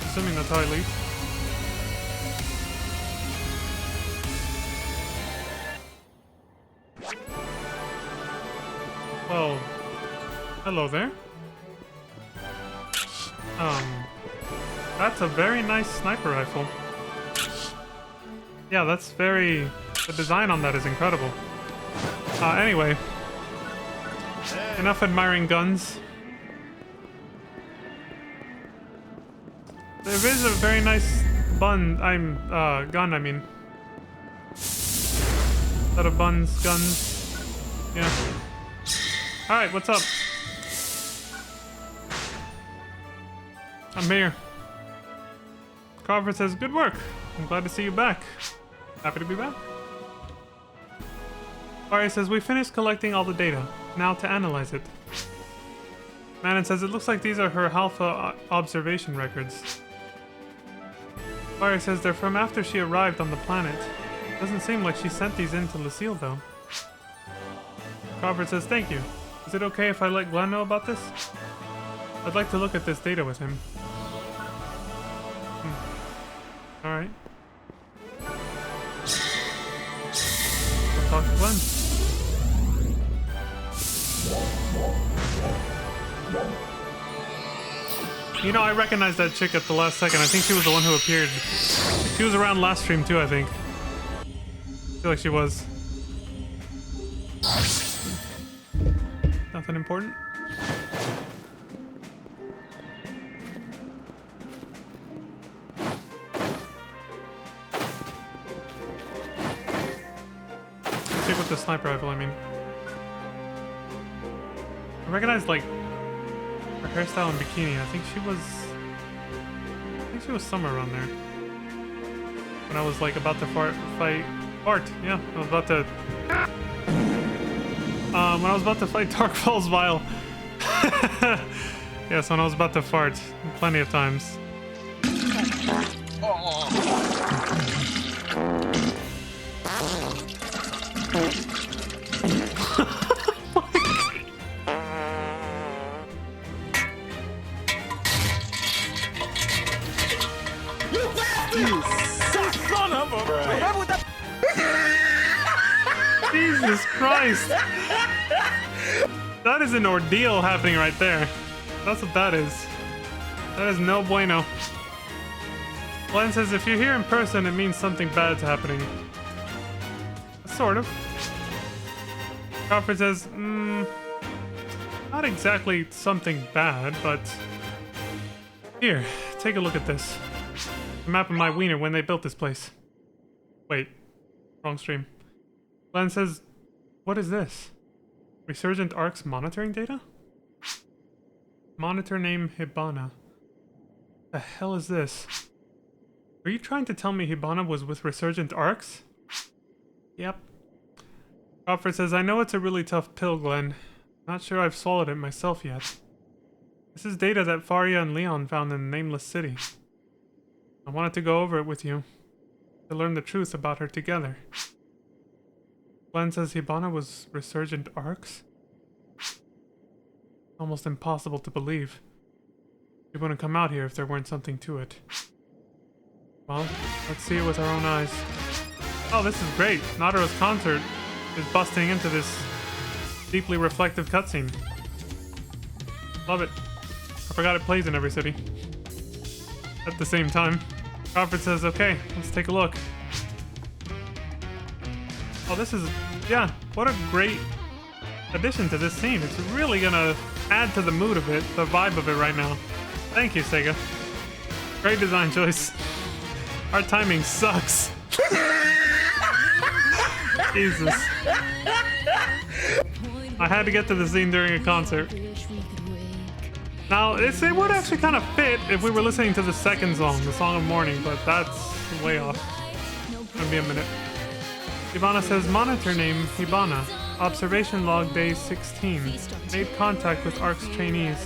Speaker 2: Assuming that's how I leave. Well, hello there. That's a very nice sniper rifle. Yeah, that's very... The design on that is incredible. Anyway. Enough admiring guns. There is a very nice gun, I mean. Set of guns. Yeah. Alright, what's up? I'm here. Carver says, good work. I'm glad to see you back. Happy to be back. Ari says, we finished collecting all the data. Now to analyze it. Manon says, it looks like these are her Alpha observation records. Ari says, they're from after she arrived on the planet. Doesn't seem like she sent these in to Lucille, though. Carver says, thank you. Is it okay if I let Glenn know about this? I'd like to look at this data with him. Alright. We'll talk to Glenn. You know, I recognized that chick at the last second. I think she was the one who appeared. She was around last stream too, I think. I feel like she was. Nothing important? Stick with the sniper rifle, I mean. I recognize, like, her hairstyle and bikini. I think she was somewhere around there. When I was, like, about to fart. Yeah, I was about to... when I was about to fight Dark Falls Vile. Yes, when I was about to fart. Plenty of times. Jesus Christ! That is an ordeal happening right there. That's what that is. That is no bueno. Glenn says if you're here in person, it means something bad's happening. Sort of. Crawford says, not exactly something bad, but... Here, take a look at this. The map of my wiener when they built this place. Wait. Wrong stream. Glenn says, what is this? Resurgent Arcs monitoring data? Monitor name Hibana. The hell is this? Are you trying to tell me Hibana was with Resurgent Arcs? Yep. Crawford says, I know it's a really tough pill, Glenn. Not sure I've swallowed it myself yet. This is data that Faria and Leon found in the Nameless City. I wanted to go over it with you. To learn the truth about her together. Glenn says Hibana was Resurgent Arcs? Almost impossible to believe. She wouldn't come out here if there weren't something to it. Well, let's see it with our own eyes. Oh, this is great! Naruto's concert is busting into this deeply reflective cutscene. Love it. I forgot it plays in every city. At the same time. Crawford says, okay, let's take a look. Oh, this is... yeah, what a great addition to this scene. It's really gonna add to the mood of it, the vibe of it right now. Thank you, Sega. Great design choice. Our timing sucks. Jesus. I had to get to the scene during a concert. Now, it would actually kind of fit if we were listening to the second song, the Song of Morning, but that's way off. Gonna be a minute. Hibana says, monitor name Hibana. Observation log day 16. Made contact with ARC's trainees.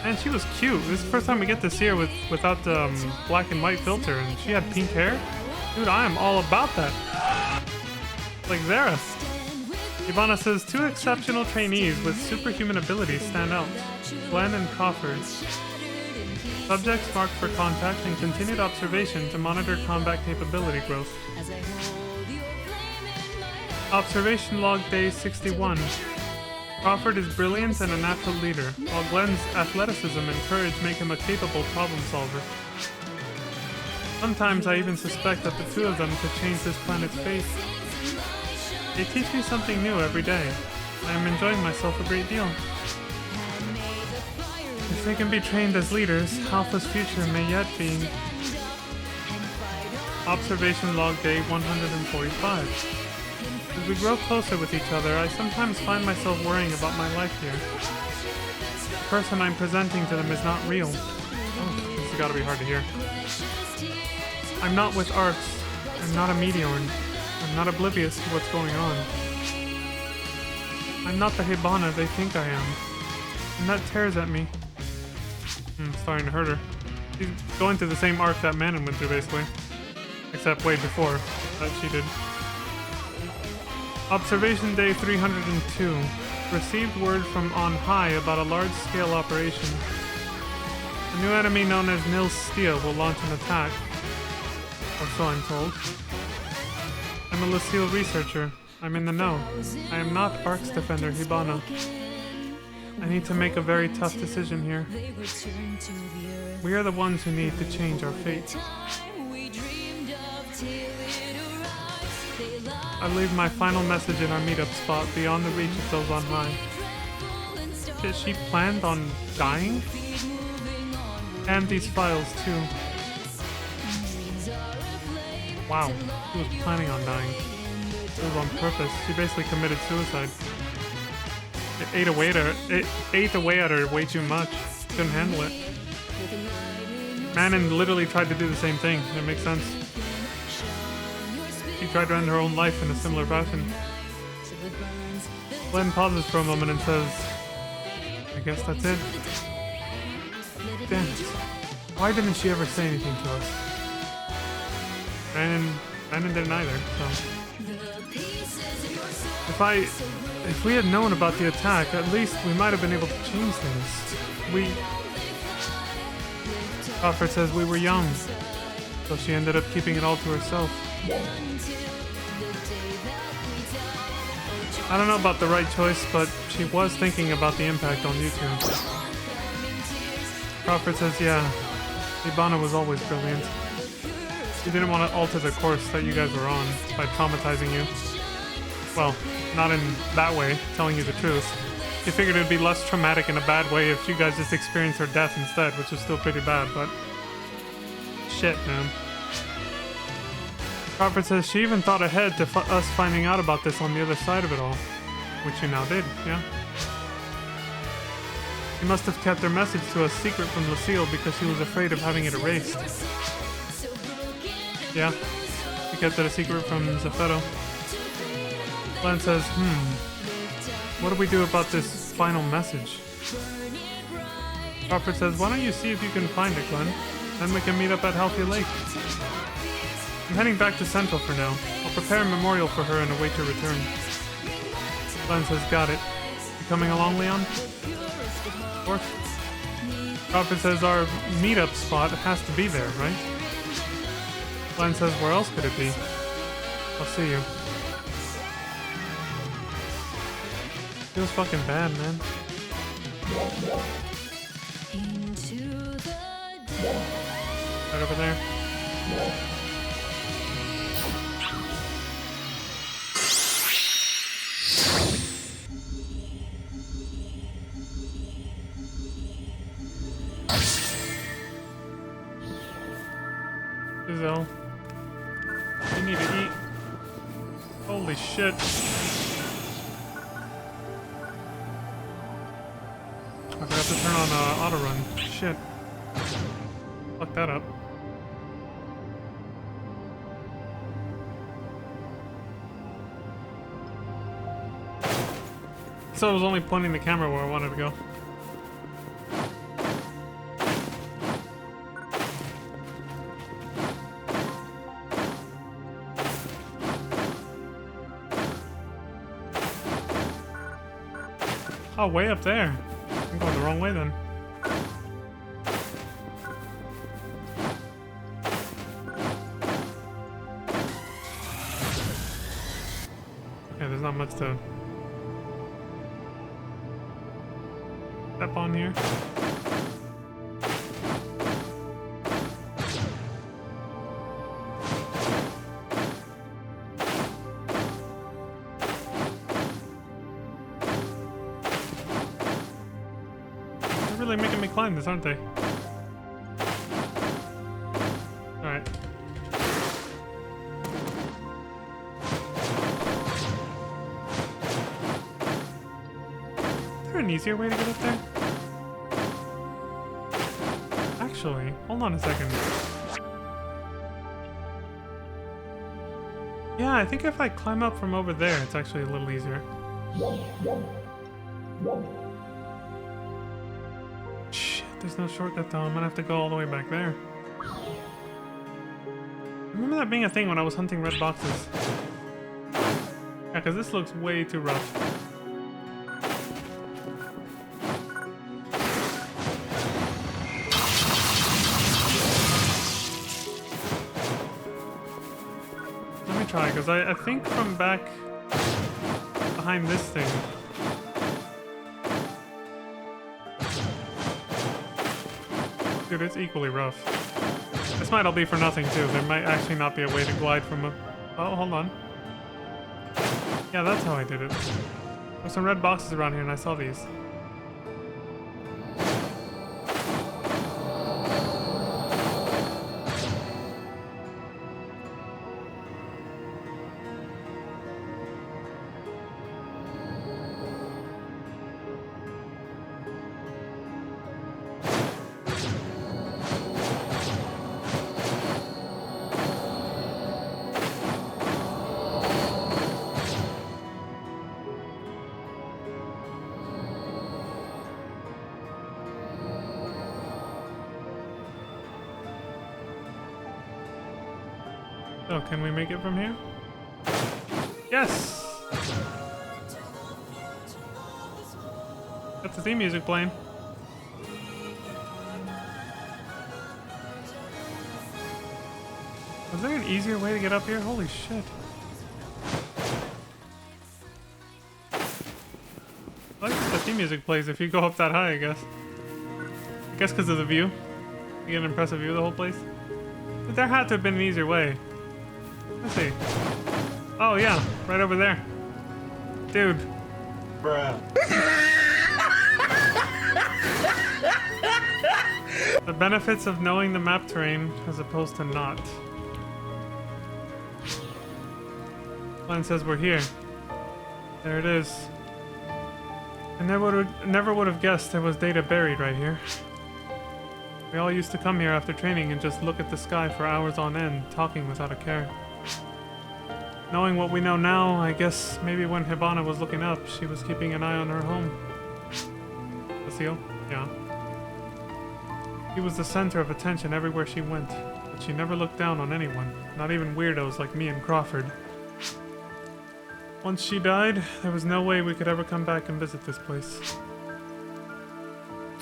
Speaker 2: And she was cute. This is the first time we get to see her without the black and white filter, and she had pink hair. Dude, I am all about that. Like Zara. Hibana says, two exceptional trainees with superhuman abilities stand out. Glenn and Crawford. Subjects marked for contact and continued observation to monitor combat capability growth. Observation log day 61. Crawford is brilliant and a natural leader, while Glenn's athleticism and courage make him a capable problem solver. Sometimes I even suspect that the two of them could change this planet's fate. They teach me something new every day. I am enjoying myself a great deal. If they can be trained as leaders, Alpha's future may yet be... Observation log day 145. As we grow closer with each other, I sometimes find myself worrying about my life here. The person I'm presenting to them is not real. Oh, this has got to be hard to hear. I'm not with Arcs. I'm not a Meteorn. I'm not oblivious to what's going on. I'm not the Hibana they think I am. And that tears at me. Starting to hurt her. She's going through the same arc that Manon went through, basically. Except way before that she did. Observation Day 302. Received word from on high about a large-scale operation. A new enemy known as Nils Stia will launch an attack. Or so I'm told. I'm a Lucille researcher. I'm in the know. I am not Arc's defender Hibana. I need to make a very tough decision here. We are the ones who need to change our fate. I leave my final message in our meetup spot beyond the reach of those on high. Did she planned on dying? And these files too. Wow, she was planning on dying. It was on purpose. She basically committed suicide. It ate away at her way too much. Couldn't handle it. Manon literally tried to do the same thing. It makes sense. She tried to end her own life in a similar fashion. Glenn pauses for a moment and says, I guess that's it. Damn it. Why didn't she ever say anything to us? Manon didn't either, so... If we had known about the attack, at least we might have been able to change things. Crawford says we were young, so she ended up keeping it all to herself. I don't know about the right choice, but she was thinking about the impact on you two. Crawford says, yeah, Ibana was always brilliant. She didn't want to alter the course that you guys were on by traumatizing you. Well, not in that way, telling you the truth. She figured it'd be less traumatic in a bad way if you guys just experienced her death instead, which is still pretty bad, but... Shit, man. Crawford says she even thought ahead to us finding out about this on the other side of it all. Which you now did, yeah? She must have kept her message to us secret from Lucille because she was afraid of having it erased. Yeah, she kept it a secret from Zeffetto. Glenn says, what do we do about this final message? Crawford says, why don't you see if you can find it, Glenn? Then we can meet up at Healthy Lake. I'm heading back to Central for now. I'll prepare a memorial for her and await your return. Glenn says, got it. You coming along, Leon? Of course. Crawford says our meetup spot has to be there, right? Glenn says, where else could it be? I'll see you. Feels fucking bad, man. Right over there. Izzo. You need to eat. Holy shit. I forgot to turn on auto run. Shit. Fuck that up. So I was only pointing the camera where I wanted to go. Oh, way up there. I'm going the wrong way then. Yeah, there's not much to step on here. They're really making me climb this, aren't they? Alright. Is there an easier way to get up there? Actually, hold on a second. Yeah, I think if I climb up from over there, it's actually a little easier. Shit, there's no shortcut though. I'm gonna have to go all the way back there. Remember that being a thing when I was hunting red boxes? Yeah, because this looks way too rough. Try, because I think from back behind this thing. Dude, it's equally rough. This might all be for nothing too. There might actually not be a way to glide from a... Oh, hold on. Yeah, that's how I did it. There's some red boxes around here and I saw these. Oh, can we make it from here? Yes! Got the theme music playing. Was there an easier way to get up here? Holy shit. I like that the theme music plays if you go up that high, I guess. I guess because of the view. You get an impressive view of the whole place. But there had to have been an easier way. Let's see. Oh yeah, right over there. Dude.
Speaker 3: Bruh.
Speaker 2: The benefits of knowing the map terrain as opposed to not. Line says we're here. There it is. I never would have guessed there was data buried right here. We all used to come here after training and just look at the sky for hours on end, talking without a care. Knowing what we know now, I guess maybe when Hibana was looking up, she was keeping an eye on her home. Lucille? Yeah. She was the center of attention everywhere she went, but she never looked down on anyone, not even weirdos like me and Crawford. Once she died, there was no way we could ever come back and visit this place.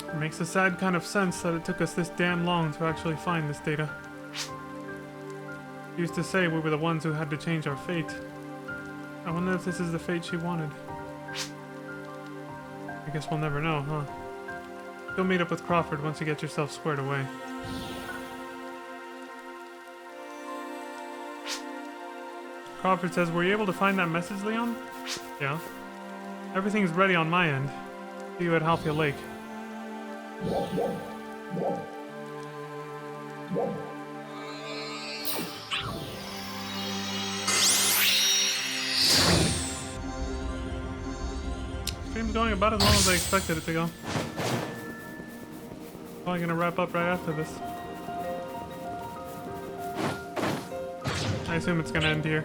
Speaker 2: It makes a sad kind of sense that it took us this damn long to actually find this data. She used to say we were the ones who had to change our fate. I wonder if this is the fate she wanted. I guess we'll never know, huh? Go meet up with Crawford once you get yourself squared away. Crawford says, were you able to find that message, Leon? Yeah. Everything's ready on my end. See you at Halfia Lake. Stream's going about as long as I expected it to go. Probably gonna wrap up right after this. I assume it's gonna end here.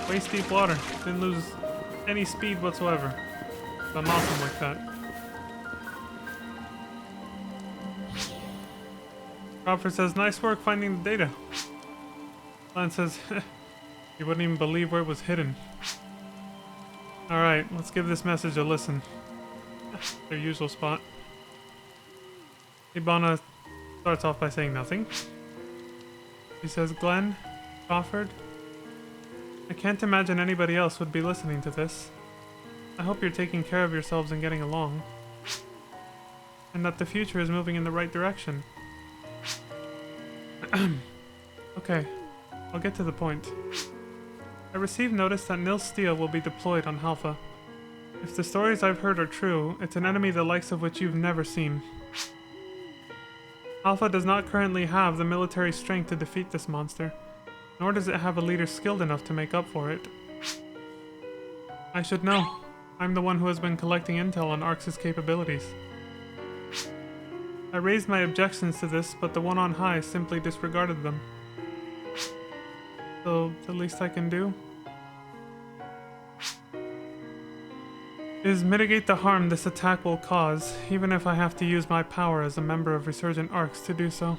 Speaker 2: Waist deep water. Didn't lose any speed whatsoever. I'm awesome like that. Crawford says, nice work finding the data. Lance says, you wouldn't even believe where it was hidden. Alright, let's give this message a listen. Their usual spot. Hibana starts off by saying nothing. She says, Glenn, Crawford, I can't imagine anybody else would be listening to this. I hope you're taking care of yourselves and getting along. And that the future is moving in the right direction. Okay, I'll get to the point. I received notice that Nil Steel will be deployed on Halpha. If the stories I've heard are true, it's an enemy the likes of which you've never seen. Alpha does not currently have the military strength to defeat this monster, nor does it have a leader skilled enough to make up for it. I should know. I'm the one who has been collecting intel on Arx's capabilities. I raised my objections to this, but the one on high simply disregarded them. So, the least I can do is mitigate the harm this attack will cause, even if I have to use my power as a member of Resurgent Arx to do so.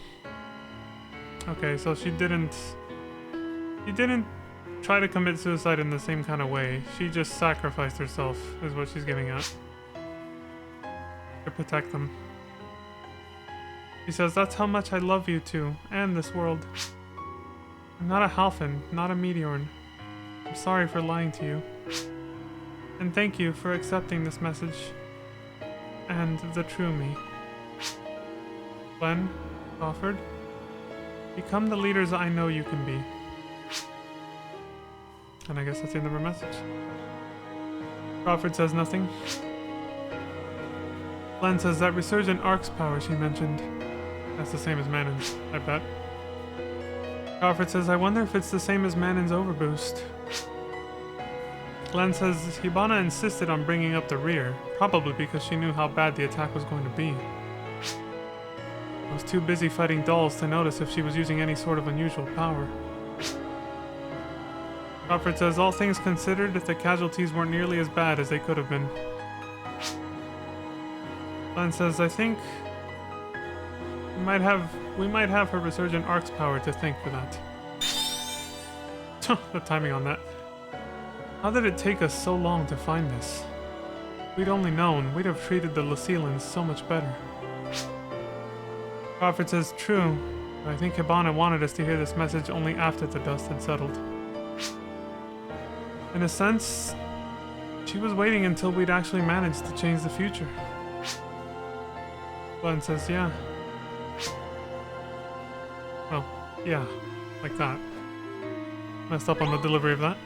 Speaker 2: Okay, so she didn't try to commit suicide in the same kind of way. She just sacrificed herself, is what she's getting at. To protect them. She says, that's how much I love you two, and this world. I'm not a Halfin, not a Meteorn. I'm sorry for lying to you. And thank you for accepting this message. And the true me. Glenn, Crawford, become the leaders I know you can be. And I guess that's the end of her message. Crawford says nothing. Glenn says that Resurgent Arc's power she mentioned. That's the same as Manon's, I bet. Crawford says, I wonder if it's the same as Manon's overboost. Glenn says Hibana insisted on bringing up the rear, probably because she knew how bad the attack was going to be. I was too busy fighting dolls to notice if she was using any sort of unusual power. Crawford says, all things considered, the casualties weren't nearly as bad as they could have been. Glenn says, I think we might have her resurgent arc's power to thank for that. The timing on that. How did it take us so long to find this? If we'd only known, we'd have treated the Lucilans so much better. Crawford says, true, but I think Hibana wanted us to hear this message only after the dust had settled. In a sense, she was waiting until we'd actually managed to change the future. Glenn says, yeah. Well, yeah, like that. Messed up on the delivery of that.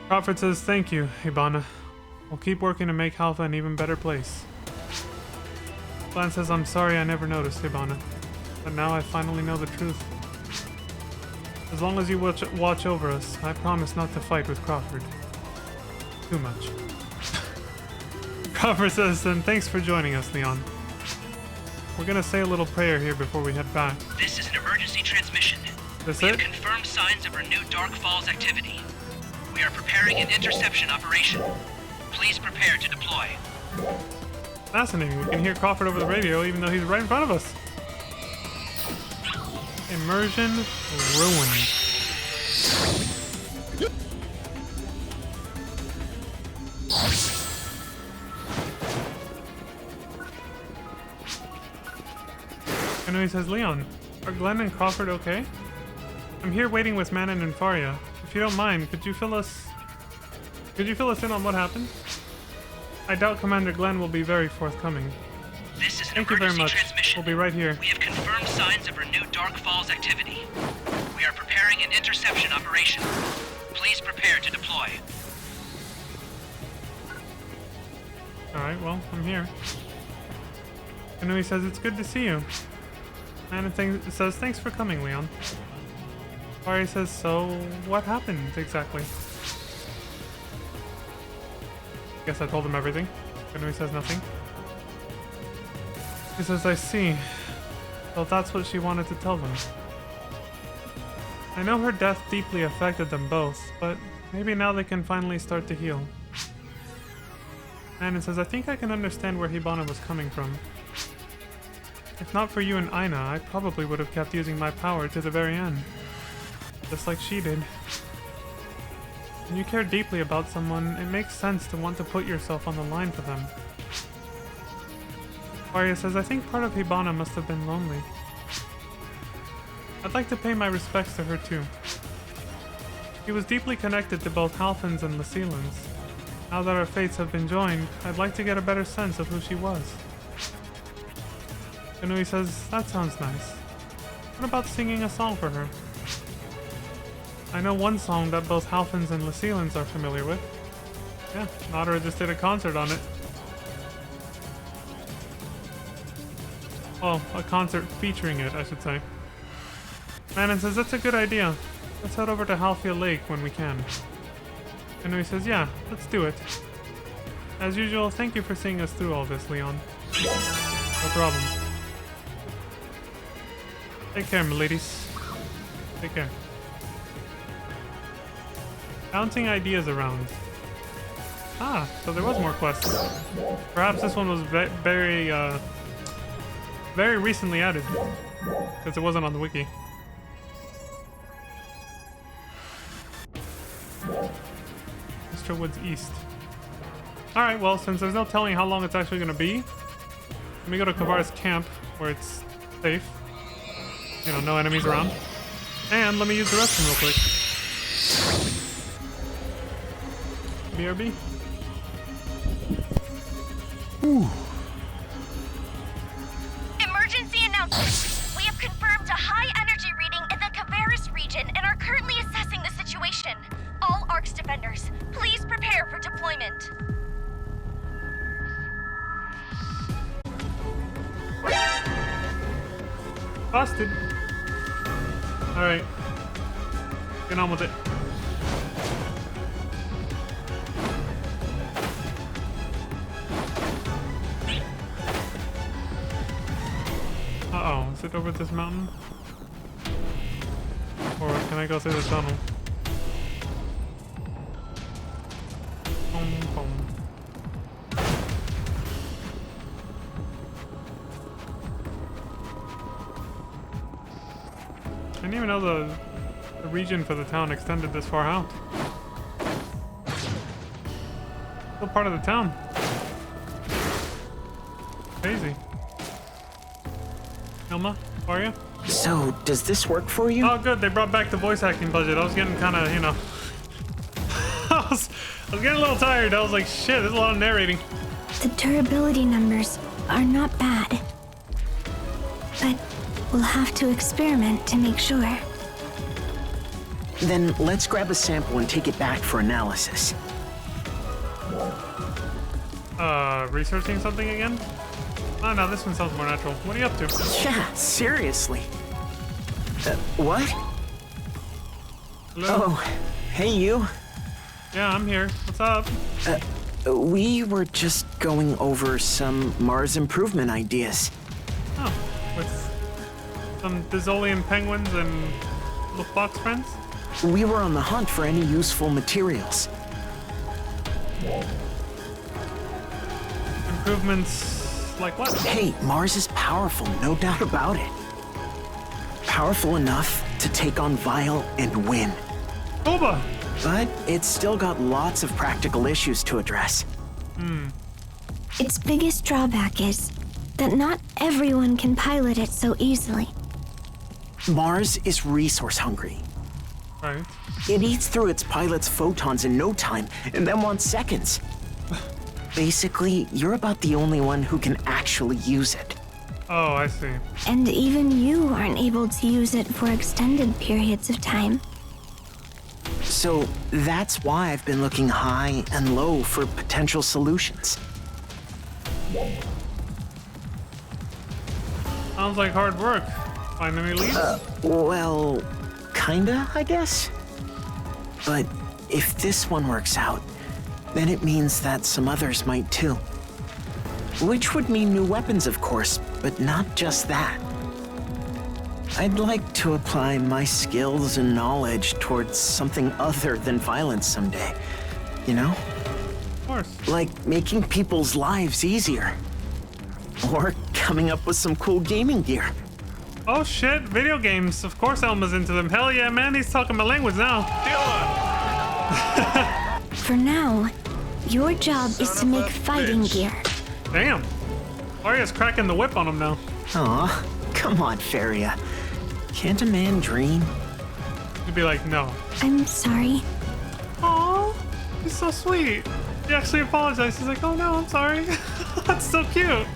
Speaker 2: Crawford says, thank you, Hibana. We'll keep working to make Halfa an even better place. Glenn says, I'm sorry I never noticed, Hibana. But now I finally know the truth. As long as you watch over us, I promise not to fight with Crawford. Too much. Crawford says, then thanks for joining us, Leon. We're gonna say a little prayer here before we head back.
Speaker 12: This is an emergency transmission.
Speaker 2: That's
Speaker 12: we
Speaker 2: it?
Speaker 12: have confirmed signs of renewed Dark Falls activity. We are preparing an interception operation. Please prepare to deploy.
Speaker 2: Fascinating. We can hear Crawford over the radio even though he's right in front of us. Immersion ruined. And he says, Leon, are Glenn and Crawford okay? I'm here waiting with Manon and Faria. If you don't mind, could you fill us in on what happened? I doubt Commander Glenn will be very forthcoming.
Speaker 12: This is an
Speaker 2: Thank you very much.
Speaker 12: Transmission.
Speaker 2: We'll be right here.
Speaker 12: We have confirmed signs of renewed Dark Falls activity. We are preparing an interception operation. Please prepare to deploy.
Speaker 2: Alright, well, I'm here. Kanui says, it's good to see you. Manon says, thanks for coming, Leon. Faria says, so what happened exactly? Guess I told him everything. Kanui says nothing. He says, I see. Well, that's what she wanted to tell them. I know her death deeply affected them both, but maybe now they can finally start to heal. Manon says, I think I can understand where Hibana was coming from. If not for you and Aina, I probably would have kept using my power to the very end. Just like she did. When you care deeply about someone, it makes sense to want to put yourself on the line for them. Faria says, I think part of Hibana must have been lonely. I'd like to pay my respects to her too. She was deeply connected to both Halfins and Lucilans. Now that our fates have been joined, I'd like to get a better sense of who she was. Kanui says, that sounds nice. What about singing a song for her? I know one song that both Halfins and Lucilans are familiar with. Yeah, Nodder just did a concert on it. Well, a concert featuring it, I should say. Manon says, that's a good idea. Let's head over to Halfia Lake when we can. Kanui says, yeah, let's do it. As usual, thank you for seeing us through all this, Leon. No problem. Take care, my ladies. Take care. Bouncing ideas around. Ah, so there was more quests. Perhaps this one was very recently added, because it wasn't on the wiki. Mr. Woods East. Alright, well, since there's no telling how long it's actually going to be, let me go to Kavar's camp, where it's safe. You know, no enemies around. And let me use the restroom real quick. BRB.
Speaker 3: Ooh.
Speaker 13: Emergency announcement. We have confirmed a high energy reading in the Kavaris region and are currently assessing the situation. All ARC's defenders, please prepare for deployment.
Speaker 2: Busted. Alright. Get on with it. Uh-oh, is it over this mountain? Or can I go through the tunnel? even know the region for the town extended this far out. Still part of the town. Crazy. Elma, how are you?
Speaker 8: So, does this work for you?
Speaker 2: Oh, good. They brought back the voice acting budget. I was getting kind of, you know... I was getting a little tired. I was like, shit, there's a lot of narrating.
Speaker 7: The durability numbers are not bad. But we'll have to experiment to make sure.
Speaker 8: Then let's grab a sample and take it back for analysis.
Speaker 2: Researching something again? Oh, no, this one sounds more natural. What are you up to?
Speaker 8: Yeah, seriously. What?
Speaker 2: Hello?
Speaker 8: Oh, hey you.
Speaker 2: Yeah, I'm here. What's up?
Speaker 8: We were just going over some Mars improvement ideas.
Speaker 2: Oh, with some Dizolian penguins and little fox friends?
Speaker 8: We were on the hunt for any useful materials.
Speaker 2: Improvements like what?
Speaker 8: Hey, Mars is powerful, no doubt about it. Powerful enough to take on Vile and win.
Speaker 2: Boba!
Speaker 8: But it's still got lots of practical issues to address.
Speaker 7: Its biggest drawback is that not everyone can pilot it so easily.
Speaker 8: Mars is resource hungry.
Speaker 2: Right.
Speaker 8: It eats through its pilot's photons in no time, and then wants seconds. Basically, you're about the only one who can actually use it.
Speaker 2: Oh, I see.
Speaker 7: And even you aren't able to use it for extended periods of time.
Speaker 8: So that's why I've been looking high and low for potential solutions.
Speaker 2: Sounds like hard work. Find any leads?
Speaker 8: Well, kinda, I guess. But if this one works out, then it means that some others might too. Which would mean new weapons, of course, but not just that. I'd like to apply my skills and knowledge towards something other than violence someday. You know?
Speaker 2: Of course.
Speaker 8: Like making people's lives easier. Or coming up with some cool gaming gear.
Speaker 2: Oh shit, video games. Of course Elma's into them. Hell yeah, man, he's talking my language now.
Speaker 7: For now, your job is to make fighting gear.
Speaker 2: Damn. Arya's cracking the whip on him now.
Speaker 8: Aw, come on, Feria. Can't a man dream?
Speaker 2: He'd be like, no.
Speaker 7: I'm sorry.
Speaker 2: Aw, he's so sweet. He actually apologized. He's like, oh no, I'm sorry. That's so cute.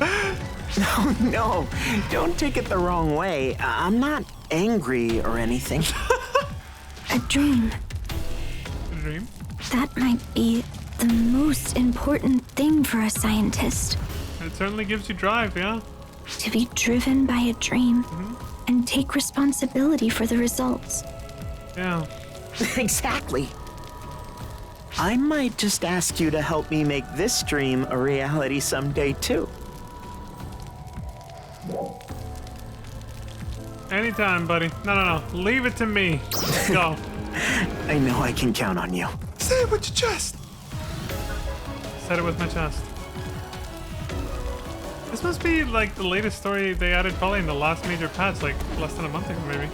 Speaker 8: No, don't take it the wrong way. I'm not angry or anything.
Speaker 7: A dream.
Speaker 2: A dream?
Speaker 7: That might be the most important thing for a scientist.
Speaker 2: It certainly gives you drive, yeah?
Speaker 7: To be driven by a dream and take responsibility for the results.
Speaker 2: Yeah.
Speaker 8: Exactly. I might just ask you to help me make this dream a reality someday, too.
Speaker 2: Anytime, buddy. No. Leave it to me. Let's go.
Speaker 8: I know I can count on you.
Speaker 2: Say it with your chest. Said it with my chest. This must be like the latest story they added probably in the last major patch, like less than a month ago, maybe.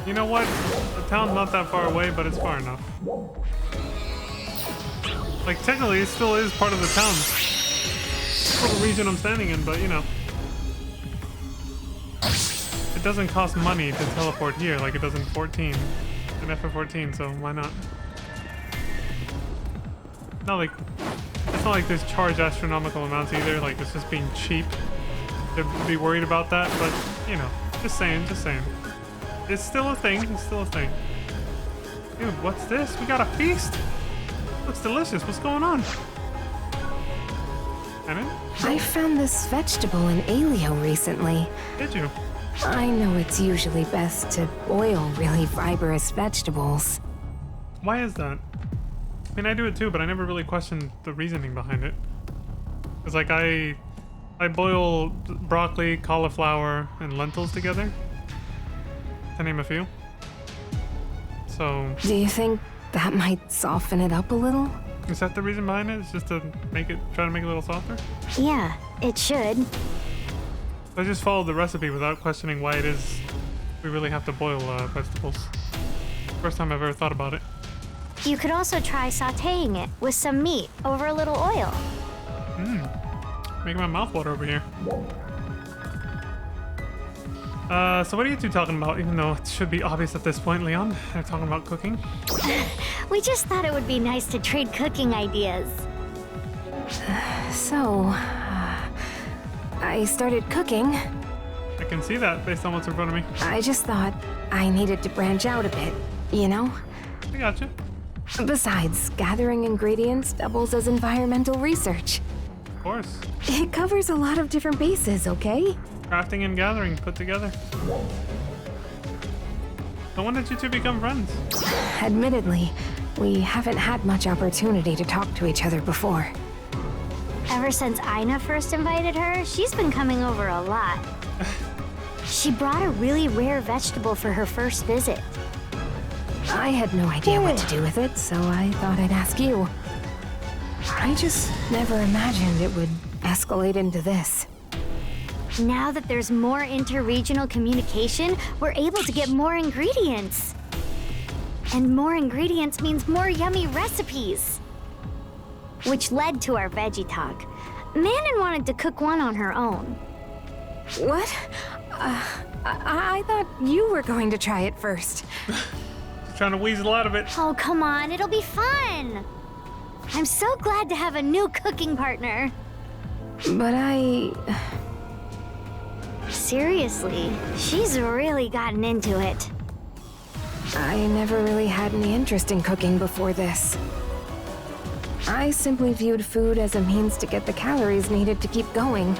Speaker 2: You know what? The town's not that far away, but it's far enough. Like, technically, it still is part of the town. For the region I'm standing in, but you know. It doesn't cost money to teleport here like it does in 14. In FF14, so why not? Not like... It's not like there's charged astronomical amounts either, like it's just being cheap to be worried about that, but, you know, just saying. It's still a thing, Dude, what's this? We got a feast? Looks delicious, what's going on?
Speaker 10: I found this vegetable in Alio recently.
Speaker 2: Did you?
Speaker 10: I know it's usually best to boil really fibrous vegetables.
Speaker 2: Why is that? I mean, I do it too, but I never really questioned the reasoning behind it. It's like I boil broccoli, cauliflower, and lentils together, to name a few. So...
Speaker 10: Do you think that might soften it up a little?
Speaker 2: Is that the reason behind it? It's just to make it, try to make it a little softer?
Speaker 7: Yeah, it should.
Speaker 2: I just followed the recipe without questioning why it is we really have to boil vegetables. First time I've ever thought about it.
Speaker 7: You could also try sautéing it with some meat over a little oil.
Speaker 2: Making my mouth water over here. So what are you two talking about? Even though it should be obvious at this point, Leon. They're talking about cooking.
Speaker 7: We just thought it would be nice to trade cooking ideas.
Speaker 10: I started cooking.
Speaker 2: I can see that based on what's in front of me.
Speaker 10: I just thought I needed to branch out a bit, you know?
Speaker 2: I gotcha.
Speaker 10: Besides, gathering ingredients doubles as environmental research.
Speaker 2: Of course.
Speaker 10: It covers a lot of different bases, okay?
Speaker 2: Crafting and gathering put together. So when did you two become friends?
Speaker 10: Admittedly, we haven't had much opportunity to talk to each other before.
Speaker 7: Ever since Aina first invited her, she's been coming over a lot. She brought a really rare vegetable for her first visit.
Speaker 10: I had no idea what to do with it, so I thought I'd ask you. I just never imagined it would escalate into this.
Speaker 7: Now that there's more inter-regional communication, we're able to get more ingredients. And more ingredients means more yummy recipes. Which led to our veggie talk. Manon wanted to cook one on her own.
Speaker 10: What? I thought you were going to try it first.
Speaker 2: Trying to weasel out of it.
Speaker 7: Oh, come on, it'll be fun. I'm so glad to have a new cooking partner.
Speaker 10: But
Speaker 7: Seriously, she's really gotten into it.
Speaker 10: I never really had any interest in cooking before this. I simply viewed food as a means to get the calories needed to keep going.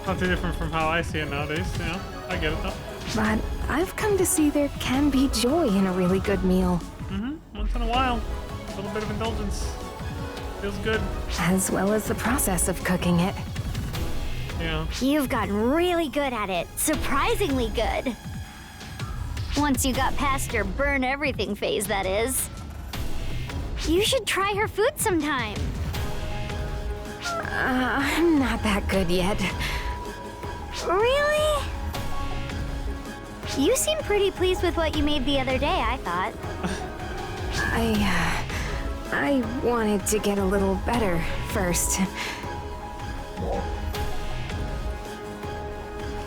Speaker 2: Not too different from how I see it nowadays, you know? I get it though.
Speaker 10: But I've come to see there can be joy in a really good meal.
Speaker 2: Once in a while. A little bit of indulgence. Feels good.
Speaker 10: As well as the process of cooking it.
Speaker 2: Yeah.
Speaker 7: You've gotten really good at it. Surprisingly good. Once you got past your burn everything phase, that is. You should try her food sometime.
Speaker 10: I'm not that good yet.
Speaker 7: Really? You seem pretty pleased with what you made the other day, I thought.
Speaker 10: I wanted to get a little better first.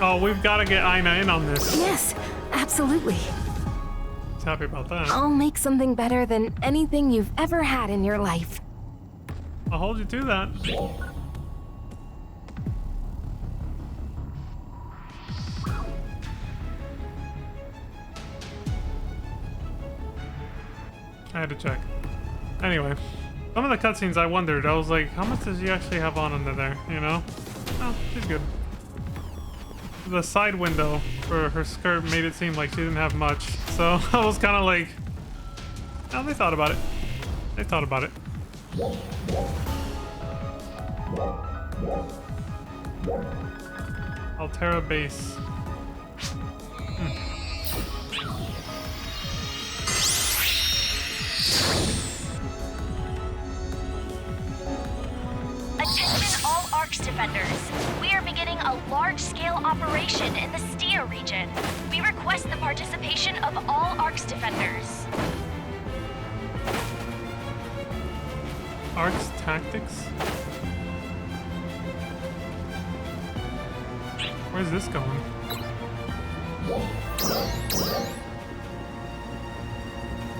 Speaker 2: Oh, we've got to get Aina in on this.
Speaker 10: Yes, absolutely.
Speaker 2: Happy about that.
Speaker 10: I'll make something better than anything you've ever had in your life.
Speaker 2: I'll hold you to that. I had to check. Anyway, some of the cutscenes I wondered, I was like, how much does she actually have on under there, you know? Oh, she's good. The side window for her skirt made it seem like she didn't have much, so I was kind of like, oh, they thought about it. They thought about it. Altera base.
Speaker 13: Attention all ARCS defenders. We are beginning a large-scale operation in the Stia region. We request the participation of all ARCS defenders.
Speaker 2: ARCS tactics? Where's this going?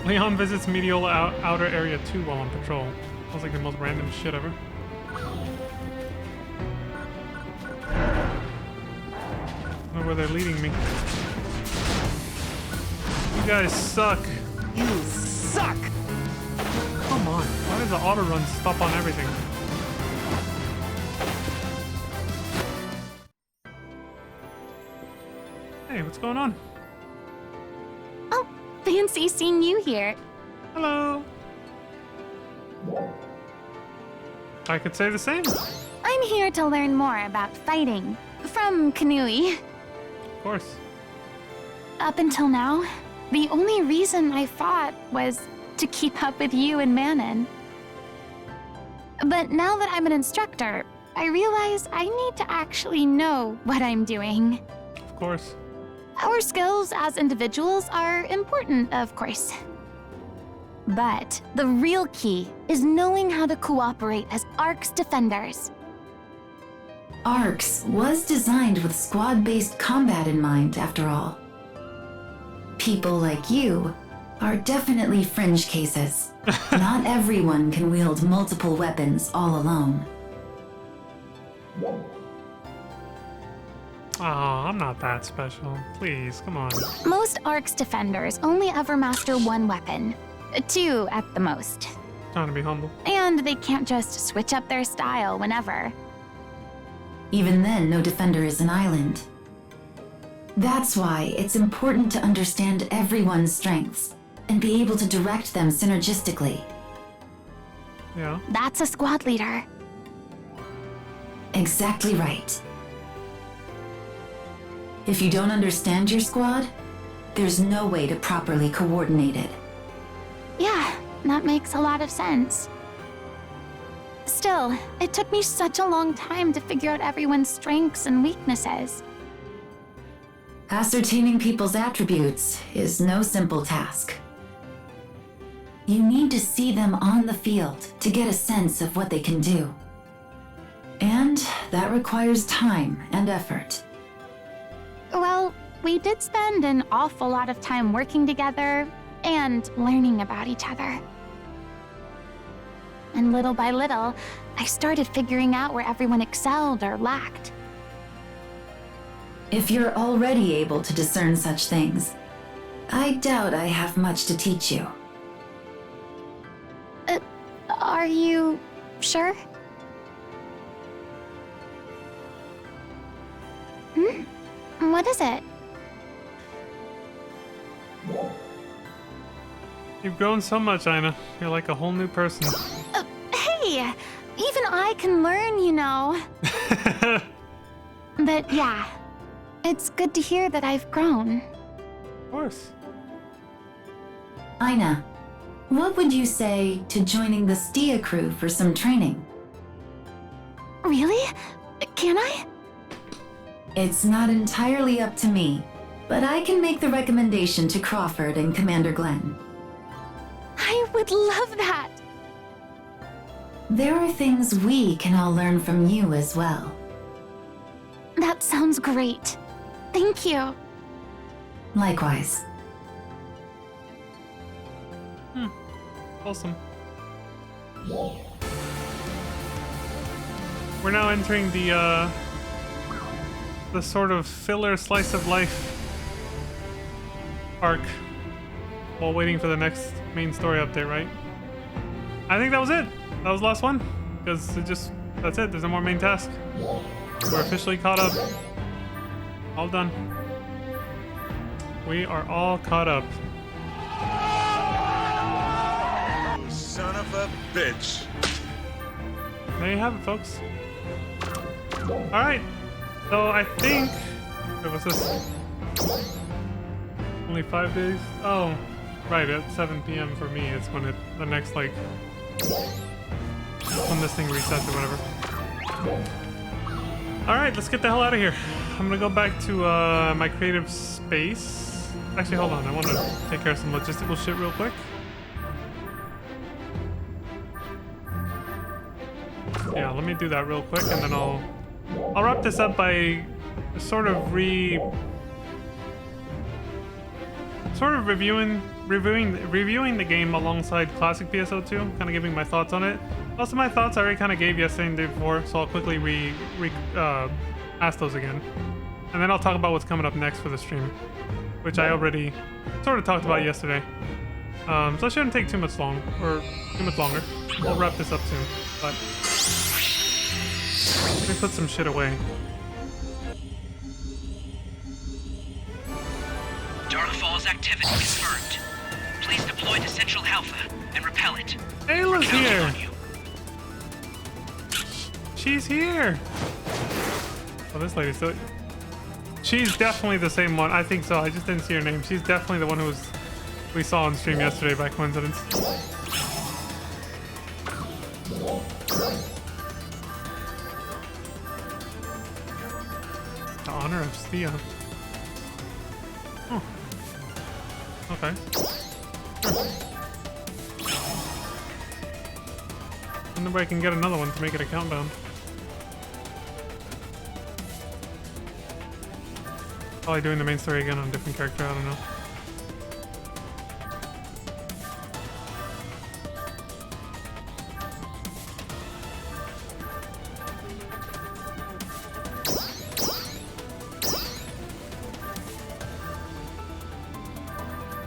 Speaker 2: Leon visits Medial Outer Area 2 while on patrol. Sounds like the most random shit ever. I don't know where they're leading me. You guys suck.
Speaker 3: You suck!
Speaker 2: Come on. Why does the auto run stop on everything? Hey, what's going on?
Speaker 14: Oh, fancy seeing you here.
Speaker 2: Hello. I could say the same.
Speaker 14: I'm here to learn more about fighting. From Kanui.
Speaker 2: Of course.
Speaker 14: Up until now, the only reason I fought was to keep up with you and Manon. But now that I'm an instructor, I realize I need to actually know what I'm doing.
Speaker 2: Of course.
Speaker 14: Our skills as individuals are important, of course. But the real key is knowing how to cooperate as ARC's defenders.
Speaker 15: ARCS was designed with squad-based combat in mind, after all. People like you are definitely fringe cases. Not everyone can wield multiple weapons all alone.
Speaker 2: Oh, I'm not that special. Please, come on.
Speaker 14: Most ARC's defenders only ever master one weapon. 2 at the most.
Speaker 2: Trying to be humble.
Speaker 14: And they can't just switch up their style whenever.
Speaker 15: Even then, no defender is an island. That's why it's important to understand everyone's strengths and be able to direct them synergistically.
Speaker 2: Yeah.
Speaker 14: That's a squad leader.
Speaker 15: Exactly right. If you don't understand your squad, there's no way to properly coordinate it.
Speaker 14: Yeah, that makes a lot of sense. Still, it took me such a long time to figure out everyone's strengths and weaknesses.
Speaker 15: Ascertaining people's attributes is no simple task. You need to see them on the field to get a sense of what they can do. And that requires time and effort.
Speaker 14: Well, we did spend an awful lot of time working together and learning about each other. And little by little, I started figuring out where everyone excelled or lacked.
Speaker 15: If you're already able to discern such things, I doubt I have much to teach you.
Speaker 14: Are you sure? What is it?
Speaker 2: You've grown so much, Aina. You're like a whole new person.
Speaker 14: Hey! Even I can learn, you know. But yeah, it's good to hear that I've grown.
Speaker 2: Of course.
Speaker 15: Aina, what would you say to joining the Stia crew for some training?
Speaker 14: Really? Can I?
Speaker 15: It's not entirely up to me, but I can make the recommendation to Crawford and Commander Glenn.
Speaker 14: I would love that!
Speaker 15: There are things we can all learn from you as well.
Speaker 14: That sounds great. Thank you.
Speaker 15: Likewise.
Speaker 2: Awesome. We're now entering the sort of filler slice of life arc while waiting for the next main story update, right? I think that was it. That was the last one. Because that's it. There's no more main task. We're officially caught up. All done. We are all caught up.
Speaker 1: Son of a bitch.
Speaker 2: There you have it, folks. Alright. So I think... Wait, what's this? Only 5 days? Oh, right, at 7 p.m. for me, it's when the next, like... when this thing resets or whatever. Alright, let's get the hell out of here. I'm gonna go back to my creative space. Actually, hold on, I want to take care of some logistical shit real quick. Yeah, let me do that real quick, and then I'll wrap this up by sort of reviewing the game alongside Classic PSO2, kind of giving my thoughts on it. Most of my thoughts I already kind of gave yesterday and the day before, so I'll quickly ask those again. And then I'll talk about what's coming up next for the stream, which I already sort of talked about yesterday. So it shouldn't take too much longer. We'll wrap this up soon, but let me put some shit away.
Speaker 12: Dark Falls activity confirmed. Please deploy to Central Alpha and repel it.
Speaker 2: Ayla's here! She's here! Oh, this lady's still... She's definitely the same one. I think so. I just didn't see her name. She's definitely the one we saw on stream yesterday by coincidence. The honor of Stia. Oh. Okay. Sure. Wonder if I can get another one to make it a countdown. Probably doing the main story again on a different character, I don't know.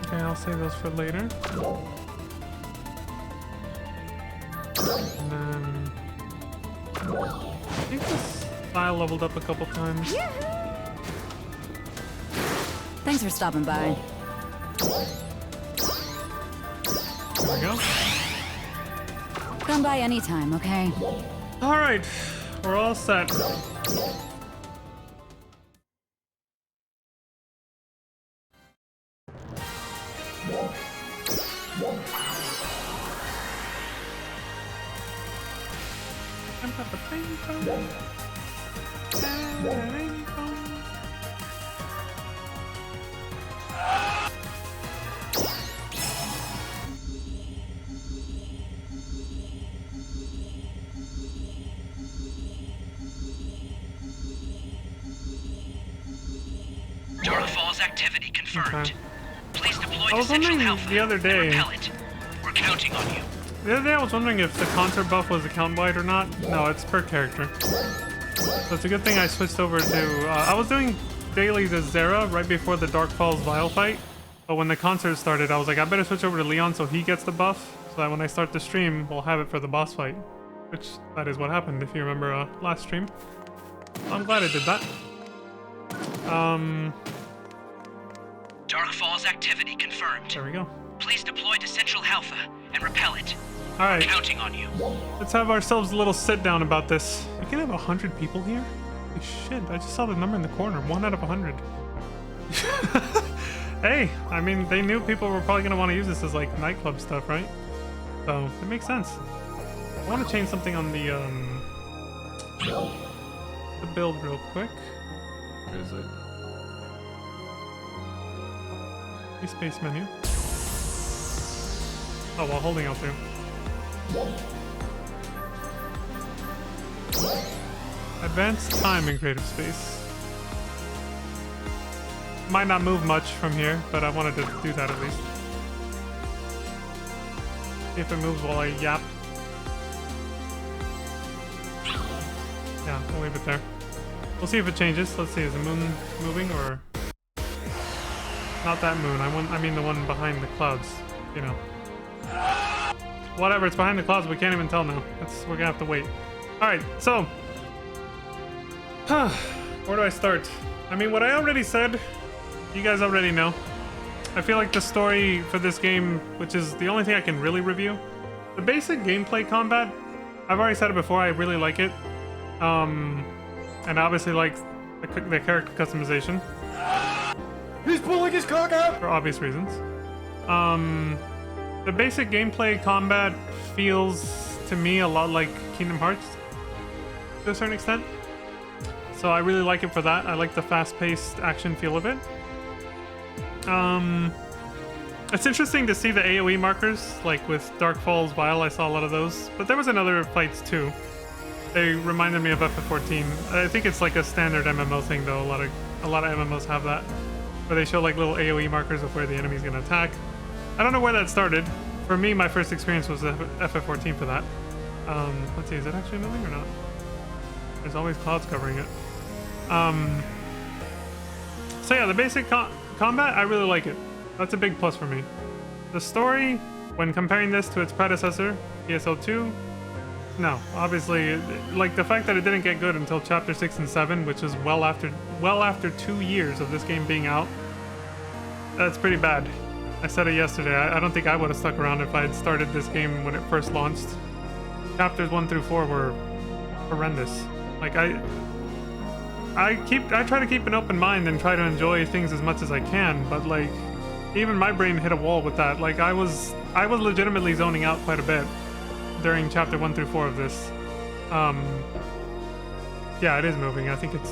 Speaker 2: Okay, I'll save those for later. And then I think this style leveled up a couple times.
Speaker 9: Thanks for stopping by.
Speaker 2: There we go.
Speaker 9: Come by anytime, okay?
Speaker 2: Alright, we're all set.
Speaker 12: Dark Falls activity confirmed.
Speaker 2: Okay.
Speaker 12: Please deploy
Speaker 2: I
Speaker 12: to
Speaker 2: was
Speaker 12: Central
Speaker 2: wondering
Speaker 12: Alpha
Speaker 2: the other
Speaker 12: and
Speaker 2: day.
Speaker 12: repel it. We're counting on you.
Speaker 2: The other day I was wondering if the concert buff was account-wide or not. No, it's per character. So it's a good thing I switched over to... I was doing dailies as Zera right before the Dark Falls Vial fight. But when the concert started, I was like, I better switch over to Leon so he gets the buff. So that when I start the stream, we'll have it for the boss fight. Which, that is what happened, if you remember last stream. I'm glad I did that.
Speaker 12: Dark Falls activity confirmed.
Speaker 2: There we go.
Speaker 12: Please deploy to Central Alpha and repel it.
Speaker 2: Alright.
Speaker 12: We're counting on you.
Speaker 2: Let's have ourselves a little sit down about this. You can have 100 people here? Holy shit, I just saw the number in the corner. 1 out of 100. Hey, I mean, they knew people were probably going to want to use this as like nightclub stuff, right? So, it makes sense. I want to change something on the build real quick. Where is it? The space menu. Oh, while holding L2. Advanced time in creative space. Might not move much from here, but I wanted to do that at least. See if it moves while I yap. Yeah, we'll leave it there. We'll see if it changes. Let's see, is the moon moving or... Not that moon, I mean the one behind the clouds, you know. Whatever, it's behind the clouds, we can't even tell now. We're gonna have to wait. Alright, so... where do I start? I mean, what I already said, you guys already know. I feel like the story for this game, which is the only thing I can really review, the basic gameplay combat, I've already said it before, I really like it. And I obviously like the character customization.
Speaker 3: He's pulling his cock out!
Speaker 2: For obvious reasons. The basic gameplay combat feels to me a lot like Kingdom Hearts to a certain extent. So I really like it for that. I like the fast-paced action feel of it. It's interesting to see the AoE markers, like with Dark Falls Vial, I saw a lot of those. But there was in other fights too. They reminded me of FF14. I think it's like a standard MMO thing though. A lot of MMOs have that, where they show like little AoE markers of where the enemy's gonna attack. I don't know where that started. For me, my first experience was FF14 for that. Let's see, is it actually moving or not? There's always clouds covering it. So yeah, the basic combat, I really like it. That's a big plus for me. The story, when comparing this to its predecessor, PSO2, no, obviously, like the fact that it didn't get good until Chapter 6 and 7, which is well after 2 years of this game being out, that's pretty bad. I said it yesterday, I don't think I would have stuck around if I had started this game when it first launched. Chapters 1 through 4 were horrendous. Like, I try to keep an open mind and try to enjoy things as much as I can, but like, even my brain hit a wall with that. Like, I was legitimately zoning out quite a bit during Chapter 1 through 4 of this. Yeah, it is moving. I think it's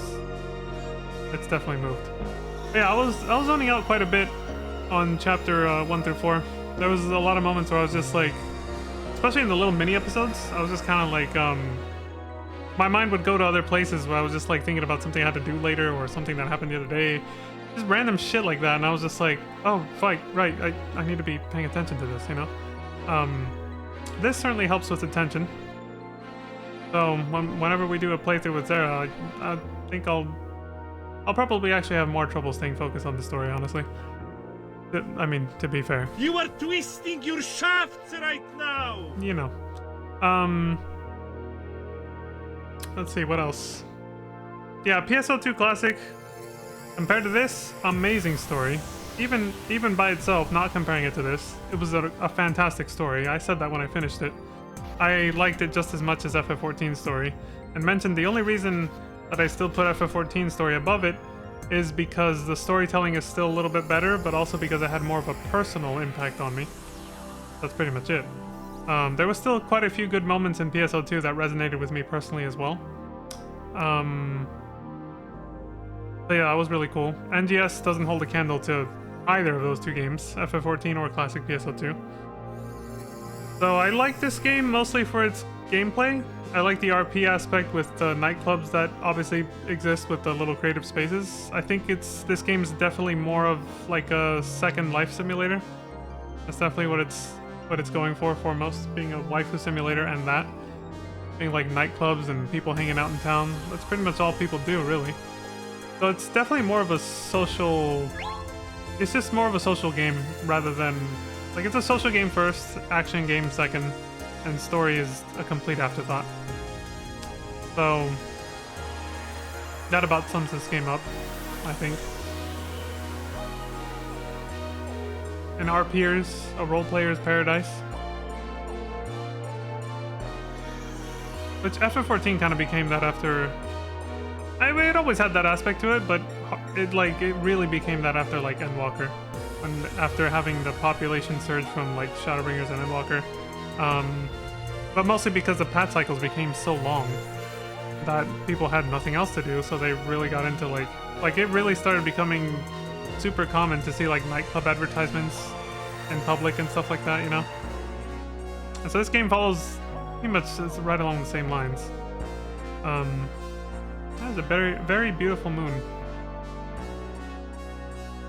Speaker 2: It's definitely moved. But yeah, I was zoning out quite a bit on chapter 1 through 4. There was a lot of moments where I was just like, especially in the little mini episodes, I was just kind of like, my mind would go to other places where I was just like thinking about something I had to do later or something that happened the other day. Just random shit like that, and I was just like, oh, fuck, right, I need to be paying attention to this, you know? This certainly helps with attention. So whenever we do a playthrough with Zara, I think I'll probably actually have more trouble staying focused on the story, honestly. I mean, to be fair.
Speaker 1: You are twisting your shafts right now!
Speaker 2: You know. Let's see, what else? Yeah, PSO2 Classic. Compared to this, amazing story. Even by itself, not comparing it to this, it was a fantastic story. I said that when I finished it. I liked it just as much as FF14's story, and mentioned the only reason that I still put FF14's story above it is because the storytelling is still a little bit better, but also because it had more of a personal impact on me. That's pretty much it. There was still quite a few good moments in PSO2 that resonated with me personally as well. So yeah, that was really cool. NGS doesn't hold a candle to either of those two games, FF14 or classic PSO2. So I like this game mostly for its gameplay. I like the RP aspect with the nightclubs that obviously exist with the little creative spaces. I think this game's definitely more of like a second life simulator. That's definitely what it's going for foremost, being a waifu simulator and that. Being like nightclubs and people hanging out in town. That's pretty much all people do, really. So it's definitely more of a social... It's just more of a social game rather than... Like, it's a social game first, action game second, and story is a complete afterthought. So... that about sums this game up, I think. An RPer's, a role-player's paradise. Which FF14 kind of became that after... I mean, it always had that aspect to it, but it really became that after like Endwalker, and after having the population surge from like Shadowbringers and Endwalker, but mostly because the patch cycles became so long that people had nothing else to do, so they really got into like it really started becoming super common to see like nightclub advertisements in public and stuff like that, you know. And so this game follows pretty much right along the same lines. That was a very, very beautiful moon.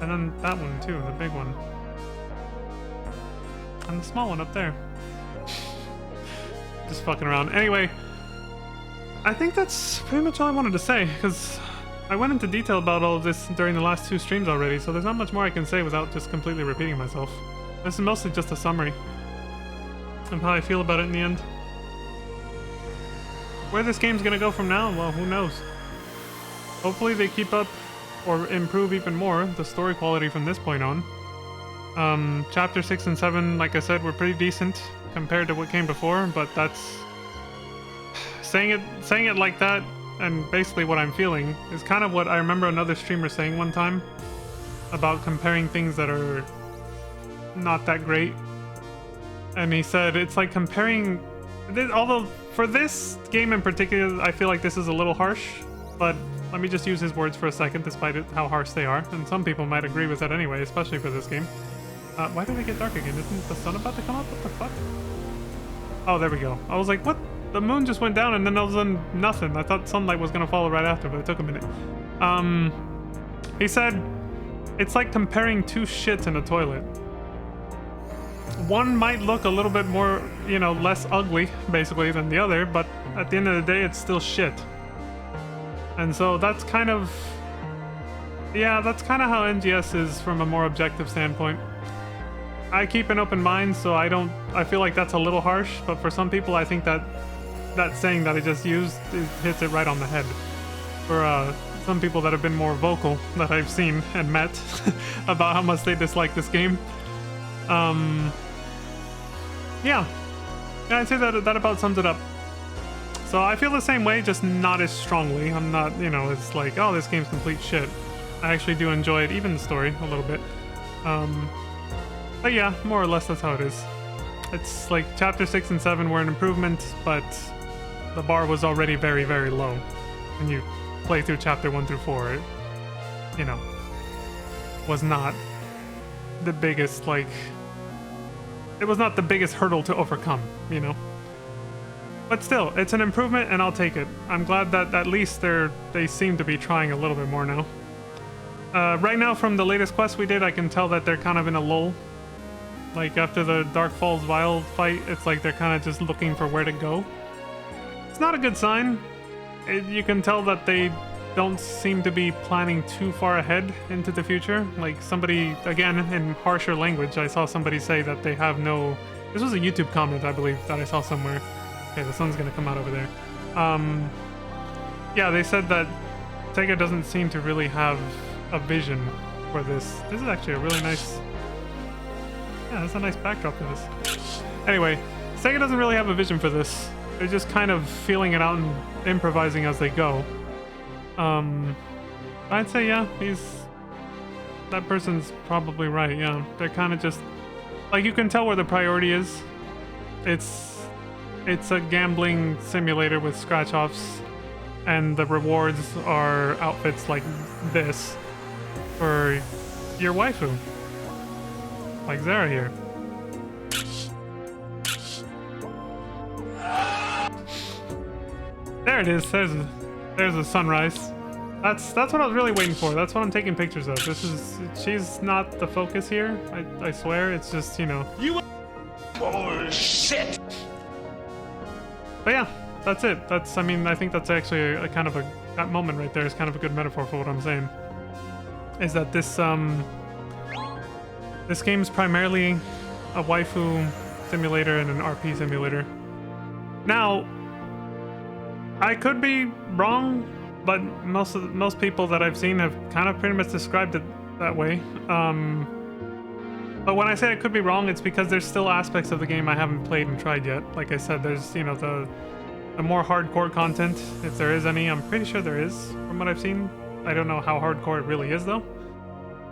Speaker 2: And then that one too, the big one. And the small one up there. Just fucking around. Anyway, I think that's pretty much all I wanted to say, because I went into detail about all of this during the last two streams already, so there's not much more I can say without just completely repeating myself. This is mostly just a summary of how I feel about it in the end. Where this game's gonna go from now, well, who knows? Hopefully they keep up or improve even more the story quality from this point on. Chapter 6 and 7, like I said, were pretty decent compared to what came before, but that's... Saying it like that, and basically what I'm feeling, is kind of what I remember another streamer saying one time about comparing things that are not that great. And he said, it's like comparing... Although, for this game in particular, I feel like this is a little harsh, but let me just use his words for a second, despite how harsh they are. And some people might agree with that anyway, especially for this game. Why did it get dark again? Isn't the sun about to come up? What the fuck? Oh, there we go. I was like, what? The moon just went down and then all of a sudden, nothing. I thought sunlight was going to follow right after, but it took a minute. He said, it's like comparing two shits in a toilet. One might look a little bit more, you know, less ugly, basically, than the other, but at the end of the day, it's still shit. And so that's kind of... Yeah, that's kind of how NGS is from a more objective standpoint. I keep an open mind, so I feel like that's a little harsh, but for some people, I think that saying that I just used hits it right on the head. For some people that have been more vocal that I've seen and met about how much they dislike this game. Yeah, I'd say that about sums it up. So I feel the same way, just not as strongly. I'm not, you know, it's like, oh, this game's complete shit. I actually do enjoy it, even the story, a little bit. But yeah, more or less that's how it is. It's like chapter 6 and 7 were an improvement, but the bar was already very, very low when you play through chapter 1 through 4. you know, was not the biggest, like, it was not the biggest hurdle to overcome, you know? But still, it's an improvement and I'll take it. I'm glad that at least they seem to be trying a little bit more now. Right now, from the latest quest we did, I can tell that they're kind of in a lull. Like, after the Dark Falls Vial fight, it's like they're kind of just looking for where to go. It's not a good sign. You can tell that they don't seem to be planning too far ahead into the future. Like, somebody, again, in harsher language, I saw somebody say that they have no... This was a YouTube comment, I believe, that I saw somewhere. Okay, the sun's gonna come out over there. Yeah, they said that Sega doesn't seem to really have a vision for this. This is actually a really nice... Yeah, that's a nice backdrop to this. Anyway, Sega doesn't really have a vision for this. They're just kind of feeling it out and improvising as they go. I'd say, yeah, that person's probably right, yeah. They're kind of just... Like, you can tell where the priority is. It's a gambling simulator with scratch-offs, and the rewards are outfits like this for your waifu. Like Zara here. There it is. There's a sunrise. That's what I was really waiting for. That's what I'm taking pictures of. She's not the focus here. I swear. It's just, you know.
Speaker 1: You bullshit.
Speaker 2: But yeah, that's it. I mean, I think that's actually a kind of that moment right there is kind of a good metaphor for what I'm saying. Is that this game's primarily a waifu simulator and an RP simulator. Now, I could be wrong, but most people that I've seen have kind of pretty much described it that way. But when I say I could be wrong, it's because there's still aspects of the game I haven't played and tried yet. Like I said, there's, you know, the more hardcore content, if there is any. I'm pretty sure there is, from what I've seen. I don't know how hardcore it really is, though.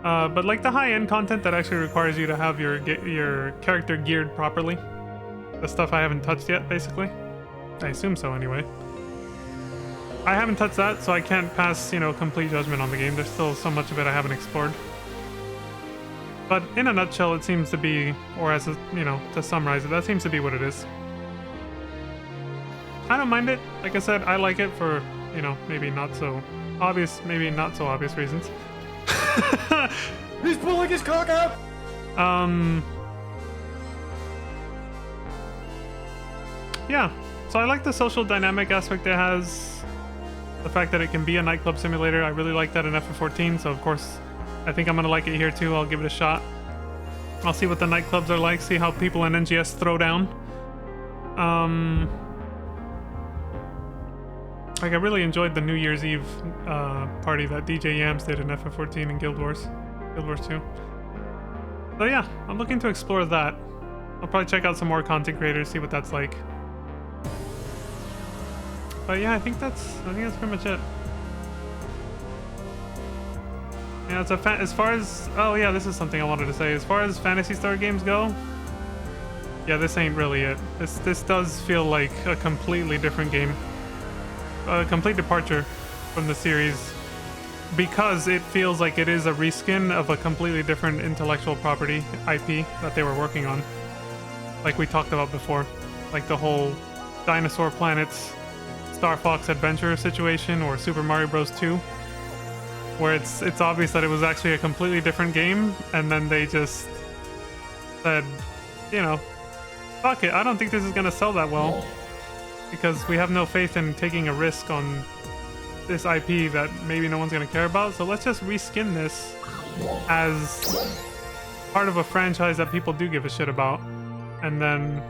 Speaker 2: But like the high-end content that actually requires you to have your character geared properly. The stuff I haven't touched yet, basically. I assume so, anyway. I haven't touched that, so I can't pass, you know, complete judgment on the game. There's still so much of it I haven't explored. But in a nutshell, it seems to be, or as a, you know, to summarize it, that seems to be what it is. I don't mind it. Like I said, I like it for, you know, maybe not so obvious reasons.
Speaker 3: He's pulling his cock out!
Speaker 2: Yeah, so I like the social dynamic aspect it has. The fact that it can be a nightclub simulator, I really like that in FF14, so of course, I think I'm gonna like it here too. I'll give it a shot. I'll see what the nightclubs are like, see how people in NGS throw down. Like, I really enjoyed the New Year's Eve party that DJ Yams did in FF14 and Guild Wars 2. So yeah, I'm looking to explore that. I'll probably check out some more content creators, see what that's like. But yeah, I think that's pretty much it. Yeah, it's as far as, oh yeah, this is something I wanted to say. As far as Phantasy Star games go, yeah, this ain't really it. This does feel like a completely different game. A complete departure from the series, because it feels like it is a reskin of a completely different intellectual property IP that they were working on. Like we talked about before. Like the whole Dinosaur Planets Star Fox Adventure situation, or Super Mario Bros. 2, where it's obvious that it was actually a completely different game, and then they just said, you know, fuck it, I don't think this is gonna sell that well, because we have no faith in taking a risk on this IP that maybe no one's gonna care about, so let's just reskin this as part of a franchise that people do give a shit about, and then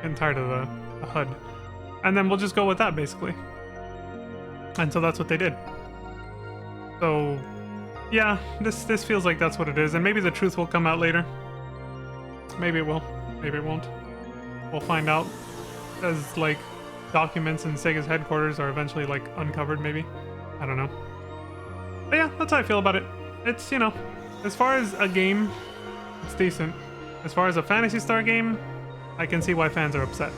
Speaker 2: getting tired of the HUD. And then we'll just go with that, basically. And so that's what they did. So, yeah, this feels like that's what it is. And maybe the truth will come out later. Maybe it will. Maybe it won't. We'll find out as, like, documents in Sega's headquarters are eventually, like, uncovered, maybe. I don't know. But yeah, that's how I feel about it. It's, you know, as far as a game, it's decent. As far as a Phantasy Star game, I can see why fans are upset.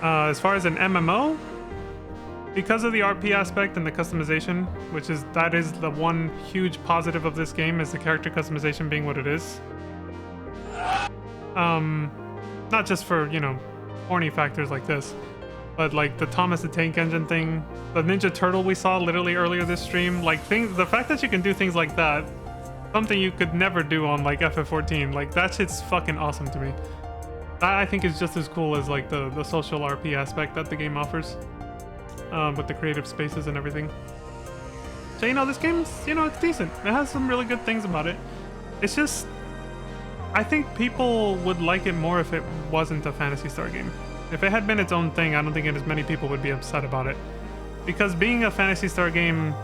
Speaker 2: As far as an MMO, because of the RP aspect and the customization, that is the one huge positive of this game, is the character customization being what it is. Not just for, you know, horny factors like this, but like the Thomas the Tank Engine thing, the Ninja Turtle we saw literally earlier this stream, like the fact that you can do things like that, something you could never do on like FF14, like that shit's fucking awesome to me. That I think is just as cool as like the social RP aspect that the game offers, with the creative spaces and everything. So, you know, this game's, you know, it's decent. It has some really good things about it. It's just, I think people would like it more if it wasn't a Phantasy Star game. If it had been its own thing, I don't think as many people would be upset about it. Because being a Phantasy Star game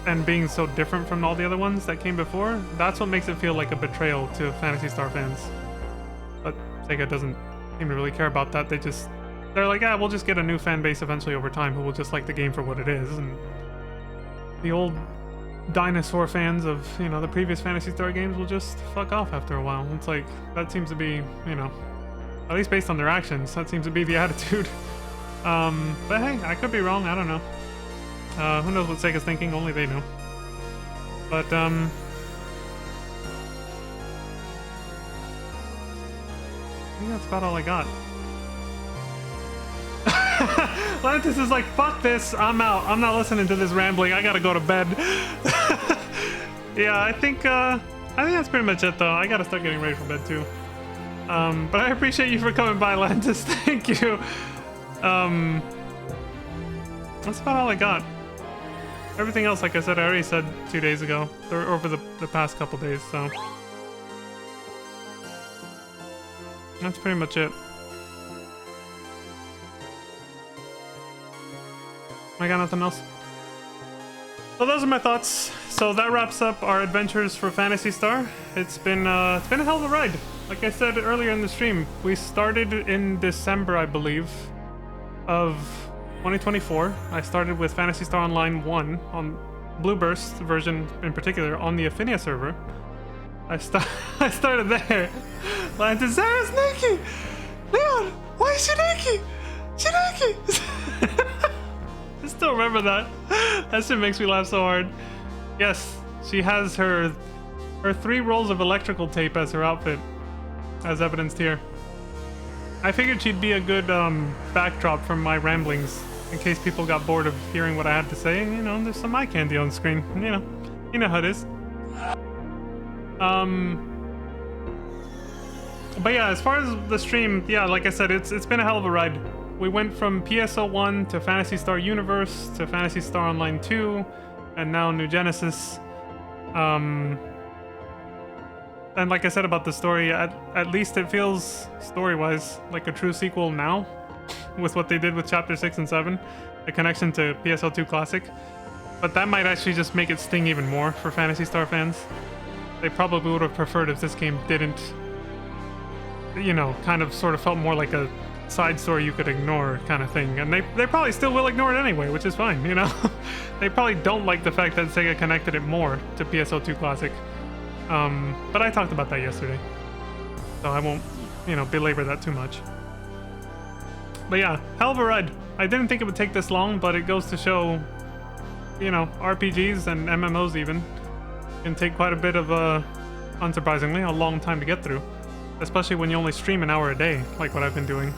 Speaker 2: and being so different from all the other ones that came before, that's what makes it feel like a betrayal to Phantasy Star fans. But Sega doesn't seem to really care about that. They're like, we'll just get a new fan base eventually over time who will just like the game for what it is. And the old dinosaur fans of, you know, the previous Phantasy Star games will just fuck off after a while. It's like, that seems to be, you know, at least based on their actions, that seems to be the attitude. But hey, I could be wrong, I don't know. Who knows what Sega's thinking, only they know. But, I think that's about all I got. Lantis is like, fuck this, I'm out. I'm not listening to this rambling, I gotta go to bed. Yeah, I think that's pretty much it though. I gotta start getting ready for bed too. But I appreciate you for coming by, Lantis. Thank you. That's about all I got. Everything else, like I said, I already said 2 days ago, or over the past couple days, so. That's pretty much it. I got nothing else. So those are my thoughts. So that wraps up our adventures for Phantasy Star. It's been a hell of a ride. Like I said earlier in the stream, we started in December, I believe, of 2024. I started with Phantasy Star Online 1 on Blueburst version in particular on the Affinia server. I started there. Lantis, Zara's naked! Leon, why is she naked? She naked! I still remember that. That shit makes me laugh so hard. Yes, she has her 3 rolls of electrical tape as her outfit, as evidenced here. I figured she'd be a good backdrop from my ramblings, in case people got bored of hearing what I had to say. You know, there's some eye candy on screen. You know how it is. But yeah, as far as the stream, yeah, like I said, it's been a hell of a ride. We went from PSO1 to Phantasy Star Universe to Phantasy Star Online 2, and now New Genesis. And like I said about the story, at least it feels, story-wise, like a true sequel now, with what they did with Chapter 6 and 7, the connection to PSO2 Classic. But that might actually just make it sting even more for Phantasy Star fans. They probably would have preferred if this game didn't, you know, kind of sort of felt more like a side story you could ignore kind of thing. And they probably still will ignore it anyway, which is fine, you know? They probably don't like the fact that Sega connected it more to PSO2 Classic. But I talked about that yesterday, so I won't, you know, belabor that too much. But yeah, hell of a ride. I didn't think it would take this long, but it goes to show, you know, RPGs and MMOs even can take quite a bit of, unsurprisingly, a long time to get through. Especially when you only stream an hour a day, like what I've been doing.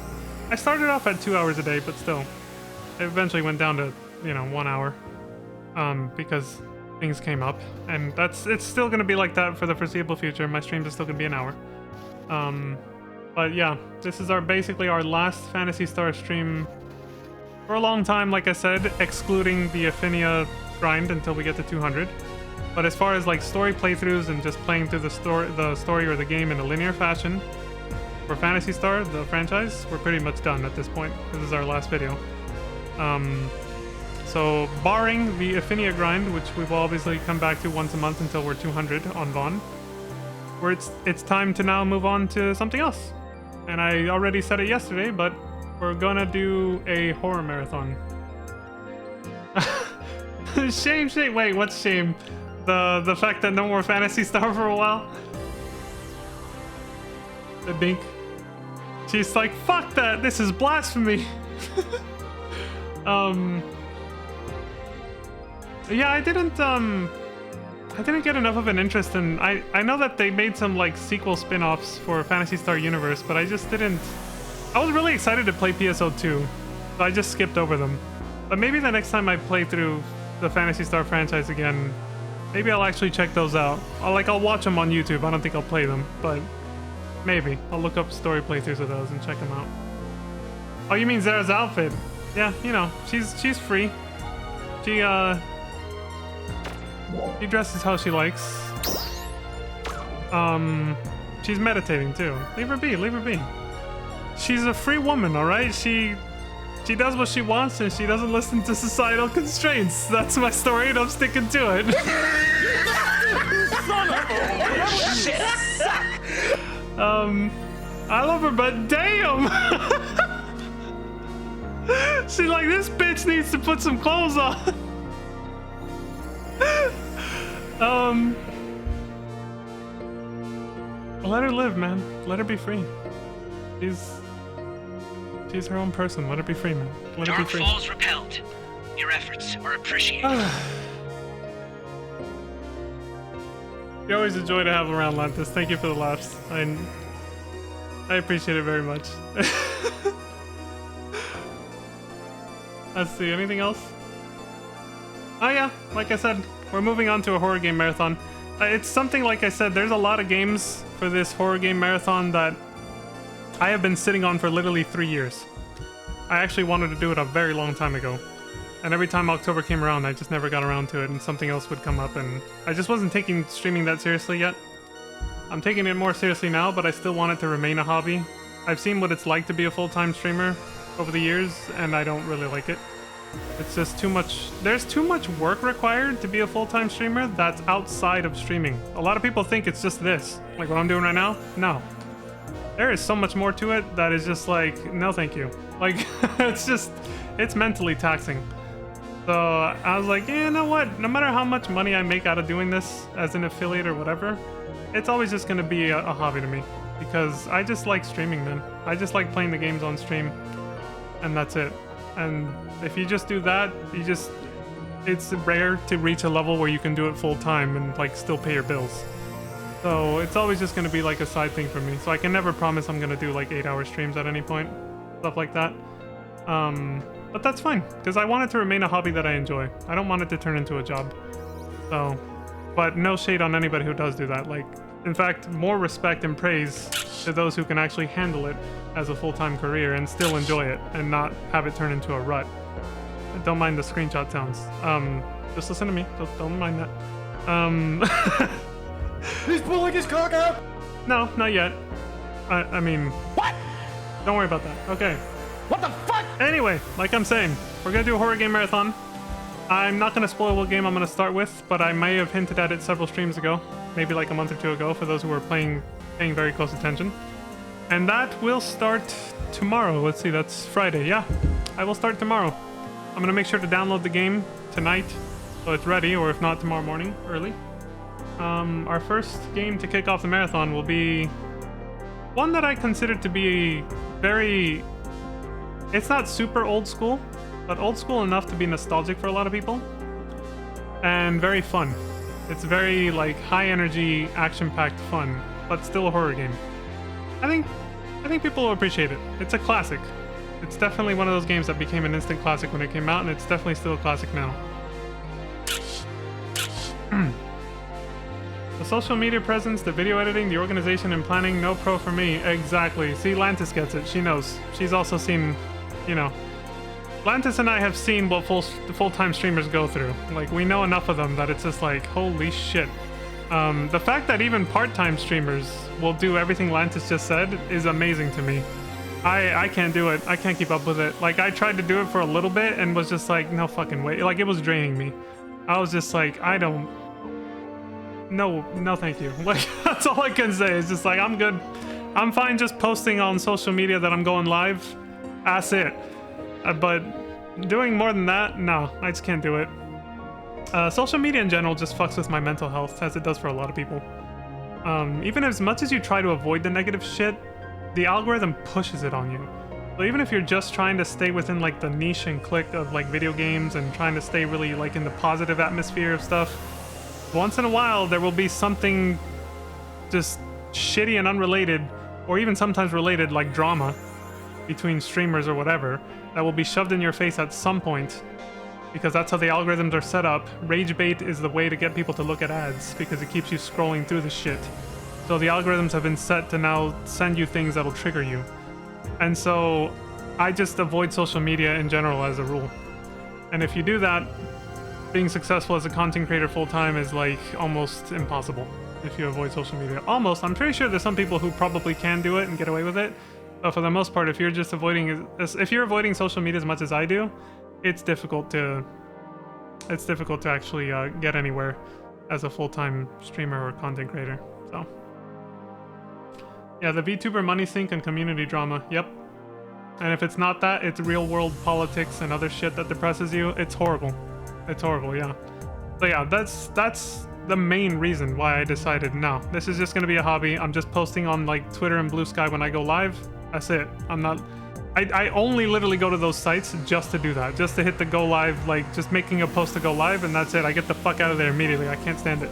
Speaker 2: I started off at 2 hours a day, but still. It eventually went down to, you know, 1 hour. Because things came up. And it's still gonna be like that for the foreseeable future. My streams are still gonna be an hour. But yeah, this is basically our last Phantasy Star stream for a long time, like I said, excluding the Affinia grind until we get to 200. But as far as like story playthroughs and just playing through the story or the game in a linear fashion, for Phantasy Star, the franchise, we're pretty much done at this point. This is our last video. So barring the Affinia grind, which we will obviously come back to once a month until we're 200 on Vaughn, where it's time to now move on to something else. And I already said it yesterday, but we're gonna do a horror marathon. Shame. Wait, what's shame? The fact that no more Phantasy Star for a while? The Bink. She's like, fuck that, this is blasphemy. Yeah, I didn't get enough of an interest in... I know that they made some, like, sequel spin-offs for Phantasy Star Universe, but I just didn't... I was really excited to play PSO2, so I just skipped over them. But maybe the next time I play through the Phantasy Star franchise again, maybe I'll actually check those out. I'll watch them on YouTube. I don't think I'll play them, but maybe. I'll look up story playthroughs of those and check them out. Oh, you mean Zara's outfit? Yeah, you know, she's free. She dresses how she likes. She's meditating too. Leave her be, leave her be. She's a free woman, alright? She does what she wants and she doesn't listen to societal constraints. That's my story and I'm sticking to it.
Speaker 3: Son of a shit!
Speaker 2: I love her, but damn! She's like, this bitch needs to put some clothes on. Let her live, man. Let her be free. She's her own person. Let her be free, man. Let her be free.
Speaker 12: Dark Falls repelled. Your efforts are appreciated.
Speaker 2: You're always a joy to have around, Lantis. Thank you for the laughs. I appreciate it very much. Let's see, anything else? Oh yeah, like I said, we're moving on to a horror game marathon. It's something, like I said, there's a lot of games for this horror game marathon that I have been sitting on for literally 3 years. I actually wanted to do it a very long time ago. And every time October came around, I just never got around to it and something else would come up and I just wasn't taking streaming that seriously yet. I'm taking it more seriously now, but I still want it to remain a hobby. I've seen what it's like to be a full-time streamer over the years, and I don't really like it. It's just too much. There's too much work required to be a full-time streamer that's outside of streaming. A lot of people think it's just this, like what I'm doing right now. No, there is so much more to it that is just like, no thank you. Like, it's mentally taxing. So I was like, you know what, no matter how much money I make out of doing this as an affiliate or whatever, it's always just gonna be a hobby to me, because I just like streaming, man. I just like playing the games on stream, and that's it. And if you just do that, it's rare to reach a level where you can do it full time and like still pay your bills. So it's always just gonna be like a side thing for me. So I can never promise I'm gonna do like 8-hour streams at any point, stuff like that. But that's fine, because I want it to remain a hobby that I enjoy. I don't want it to turn into a job. So, but no shade on anybody who does do that. Like, in fact, more respect and praise to those who can actually handle it as a full-time career and still enjoy it and not have it turn into a rut. Don't mind the screenshot sounds. Just listen to me. Don't mind that.
Speaker 3: He's pulling his cock out!
Speaker 2: No, not yet. I mean...
Speaker 3: What?
Speaker 2: Don't worry about that. Okay.
Speaker 3: What the fuck?
Speaker 2: Anyway, like I'm saying, we're gonna do a horror game marathon. I'm not gonna spoil what game I'm gonna start with, but I may have hinted at it several streams ago, maybe like a month or two ago, for those who are paying very close attention. And that will start tomorrow. Let's see, that's Friday. Yeah, I will start tomorrow. I'm gonna make sure to download the game tonight, so it's ready, or if not, tomorrow morning, early. Our first game to kick off the marathon will be one that I consider to be very... It's not super old school, but old school enough to be nostalgic for a lot of people. And very fun. It's very, like, high energy, action-packed fun, but still a horror game. I think people will appreciate it. It's a classic. It's definitely one of those games that became an instant classic when it came out, and it's definitely still a classic now. The social media presence, the video editing, the organization and planning, no pro for me. Exactly. See, Lantis gets it. She knows. She's also seen, you know... Lantis and I have seen what full-time streamers go through. Like, we know enough of them that it's just like, holy shit. The fact that even part-time streamers will do everything Lantis just said is amazing to me. I can't do it. I can't keep up with it. Like, I tried to do it for a little bit and was just like, no fucking way. Like, it was draining me. I was just like, I don't... No, thank you. Like, that's all I can say. It's just like, I'm good. I'm fine just posting on social media that I'm going live. That's it. But doing more than that, no, I just can't do it. Social media in general just fucks with my mental health, as it does for a lot of people. Even as much as you try to avoid the negative shit, the algorithm pushes it on you. So even if you're just trying to stay within like the niche and clique of like video games and trying to stay really like in the positive atmosphere of stuff, once in a while there will be something just shitty and unrelated, or even sometimes related, like drama between streamers or whatever, that will be shoved in your face at some point, because that's how the algorithms are set up. Rage bait is the way to get people to look at ads, because it keeps you scrolling through the shit. So the algorithms have been set to now send you things that'll trigger you. And so I just avoid social media in general as a rule. And if you do that, being successful as a content creator full-time is like almost impossible if you avoid social media. Almost. I'm pretty sure there's some people who probably can do it and get away with it. But for the most part, if you're just avoiding social media as much as I do, it's difficult to actually get anywhere as a full-time streamer or content creator. So yeah, the VTuber money sink and community drama. Yep. And if it's not that, it's real-world politics and other shit that depresses you. It's horrible. It's horrible, yeah. So yeah, that's the main reason why I decided, no, this is just gonna be a hobby. I'm just posting on like Twitter and Blue Sky when I go live. That's it. I only literally go to those sites just to do that, just to hit the go live, like just making a post to go live, and that's it. I get the fuck out of there immediately. I can't stand it.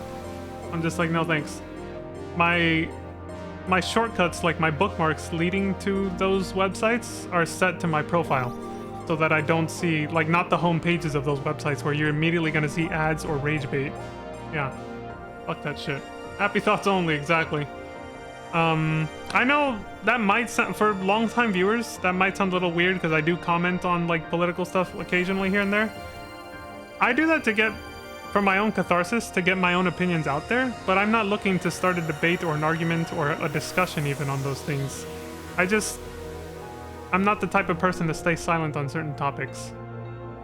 Speaker 2: I'm just like, no thanks. My shortcuts, like my bookmarks leading to those websites, are set to my profile, so that I don't see, like, not the home pages of those websites where you're immediately gonna see ads or rage bait. Yeah, fuck that shit. Happy thoughts only, exactly. I know that might sound, for long-time viewers, that might sound a little weird because I do comment on like political stuff occasionally here and there. I do that to get, for my own catharsis, to get my own opinions out there, but I'm not looking to start a debate or an argument or a discussion even on those things. I'm not the type of person to stay silent on certain topics.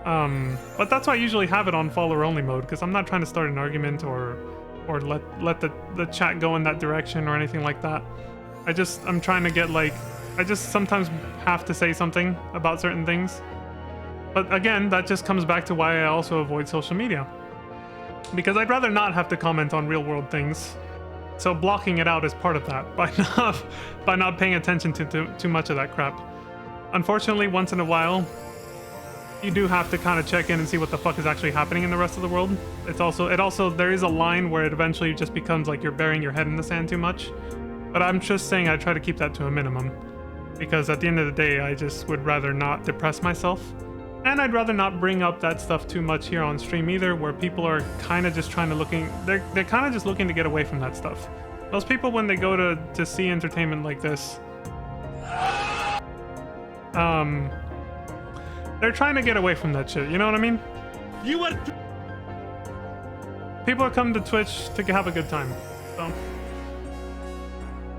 Speaker 2: But that's why I usually have it on follower-only mode, because I'm not trying to start an argument or let the chat go in that direction or anything like that. I'm trying to get like, I just sometimes have to say something about certain things. But again, that just comes back to why I also avoid social media. Because I'd rather not have to comment on real-world things. So blocking it out is part of that, by not paying attention to too much of that crap. Unfortunately, once in a while, you do have to kind of check in and see what the fuck is actually happening in the rest of the world. There is a line where it eventually just becomes like you're burying your head in the sand too much. But I'm just saying I try to keep that to a minimum. Because at the end of the day, I just would rather not depress myself. And I'd rather not bring up that stuff too much here on stream either, where people are kind of just they're kind of just looking to get away from that stuff. Most people, when they go to see entertainment like this, they're trying to get away from that shit, you know what I mean? People are coming to Twitch to have a good time, so.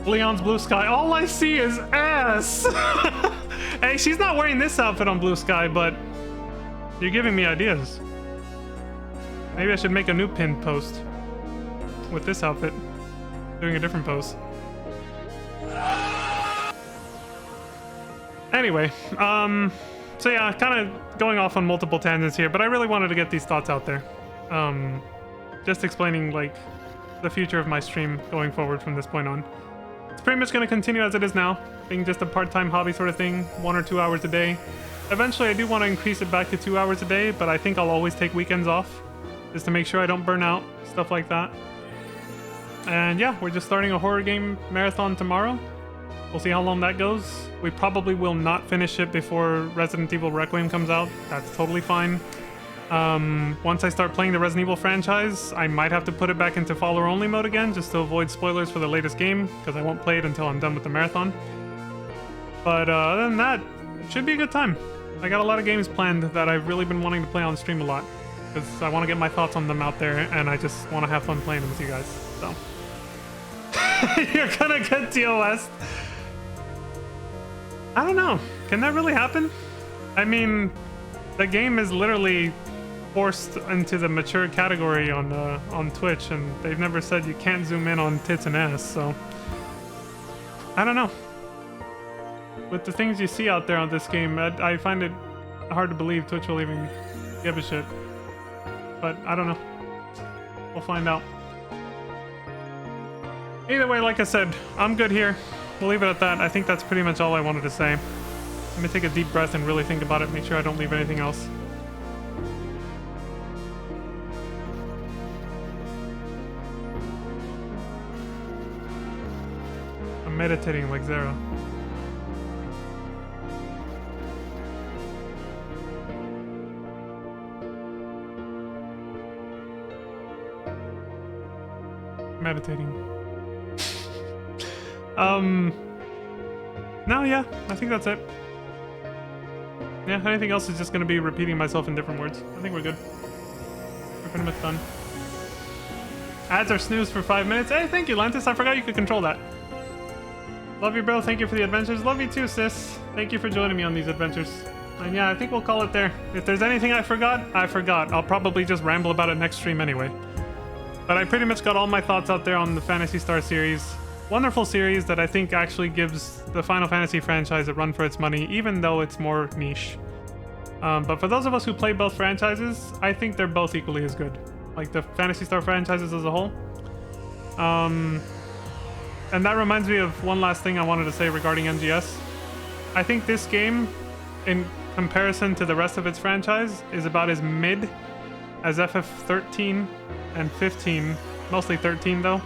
Speaker 2: Leon's Blue Sky, all I see is ass! Hey, she's not wearing this outfit on Blue Sky, but you're giving me ideas. Maybe I should make a new pinned post with this outfit, doing a different pose. Anyway, so yeah, kind of going off on multiple tangents here, but I really wanted to get these thoughts out there. Just explaining, like, the future of my stream going forward from this point on. It's pretty much going to continue as it is now, being just a part-time hobby sort of thing, 1 or 2 hours a day. Eventually, I do want to increase it back to 2 hours a day, but I think I'll always take weekends off, just to make sure I don't burn out, stuff like that. And yeah, we're just starting a horror game marathon tomorrow. We'll see how long that goes. We probably will not finish it before Resident Evil Requiem comes out. That's totally fine. Once I start playing the Resident Evil franchise, I might have to put it back into follower-only mode again, just to avoid spoilers for the latest game, because I won't play it until I'm done with the marathon. But other than that, it should be a good time. I got a lot of games planned that I've really been wanting to play on stream a lot, because I want to get my thoughts on them out there, and I just want to have fun playing them with you guys, so. You're gonna get TOS. I don't know. Can that really happen? I mean, the game is literally forced into the mature category on Twitch, and they've never said you can't zoom in on tits and ass, so I don't know. With the things you see out there on this game, I find it hard to believe Twitch will even give a shit. But I don't know. We'll find out. Either way, like I said, I'm good here. We'll leave it at that. I think that's pretty much all I wanted to say. Let me take a deep breath and really think about it, make sure I don't leave anything else. I'm meditating like Zara. Meditating. No, yeah, I think that's it. Yeah, anything else is just gonna be repeating myself in different words. I think we're good. We're pretty much done. Ads are snooze for 5 minutes. Hey, thank you, Lantis. I forgot you could control that. Love you, bro. Thank you for the adventures. Love you too, sis. Thank you for joining me on these adventures. And yeah, I think we'll call it there. If there's anything I forgot, I forgot. I'll probably just ramble about it next stream anyway. But I pretty much got all my thoughts out there on the Phantasy Star series. Wonderful series that I think actually gives the Final Fantasy franchise a run for its money, even though it's more niche. But for those of us who play both franchises, I think they're both equally as good. Like the Phantasy Star franchises as a whole. And that reminds me of one last thing I wanted to say regarding MGS. I think this game, in comparison to the rest of its franchise, is about as mid as FF13 and 15, mostly 13 though,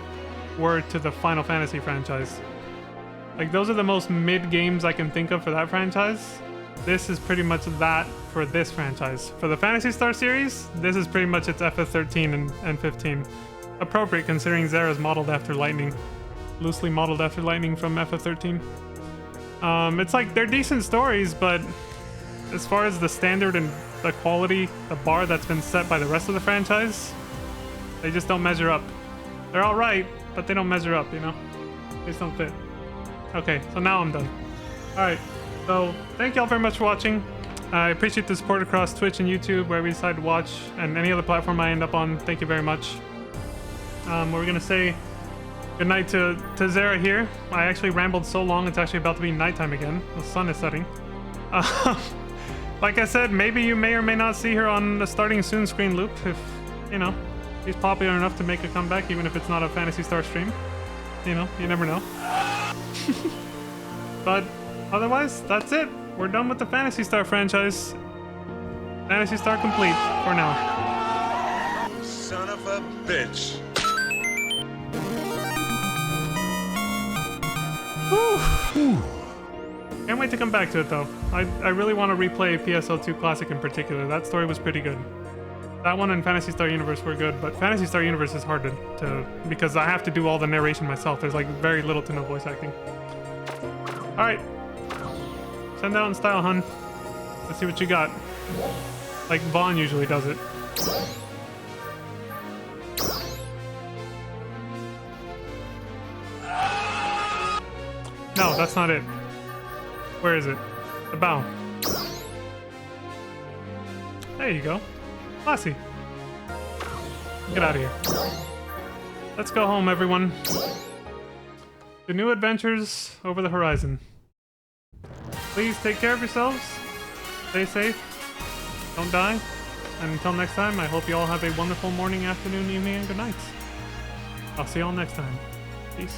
Speaker 2: were to the Final Fantasy franchise. Like, those are the most mid games I can think of for that franchise. This is pretty much that for this franchise. For the Phantasy Star series, this is pretty much its FF13 and 15. Appropriate considering Zera's modeled after Lightning. Loosely modeled after Lightning from FF13. It's like, they're decent stories, but as far as the standard and the quality, the bar that's been set by the rest of the franchise, they just don't measure up. They're alright, but they don't measure up, you know? They just don't fit. Okay, so now I'm done. Alright, so thank y'all very much for watching. I appreciate the support across Twitch and YouTube, wherever you decide to watch, and any other platform I end up on. Thank you very much. We're gonna say goodnight to Zara here. I actually rambled so long, it's actually about to be nighttime again. The sun is setting. Like I said, maybe you may or may not see her on the starting soon screen loop if, you know, she's popular enough to make a comeback, even if it's not a Phantasy Star stream. You know, you never know. But otherwise, that's it. We're done with the Phantasy Star franchise. Phantasy Star complete for now.
Speaker 1: Son of a bitch.
Speaker 2: Whew. Can't wait to come back to it though. I really want to replay PSO2 Classic in particular. That story was pretty good. That one and Phantasy Star Universe were good, but Phantasy Star Universe is hard to because I have to do all the narration myself. There's like very little to no voice acting. Alright. Send that out in style, hun. Let's see what you got. Like Vaughn usually does it. No, that's not it. Where is it? The bow. There you go. Classy. Get out of here. Let's go home, everyone. The new adventures over the horizon. Please take care of yourselves. Stay safe. Don't die. And until next time, I hope you all have a wonderful morning, afternoon, evening, and good night. I'll see you all next time. Peace.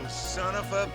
Speaker 1: Son of a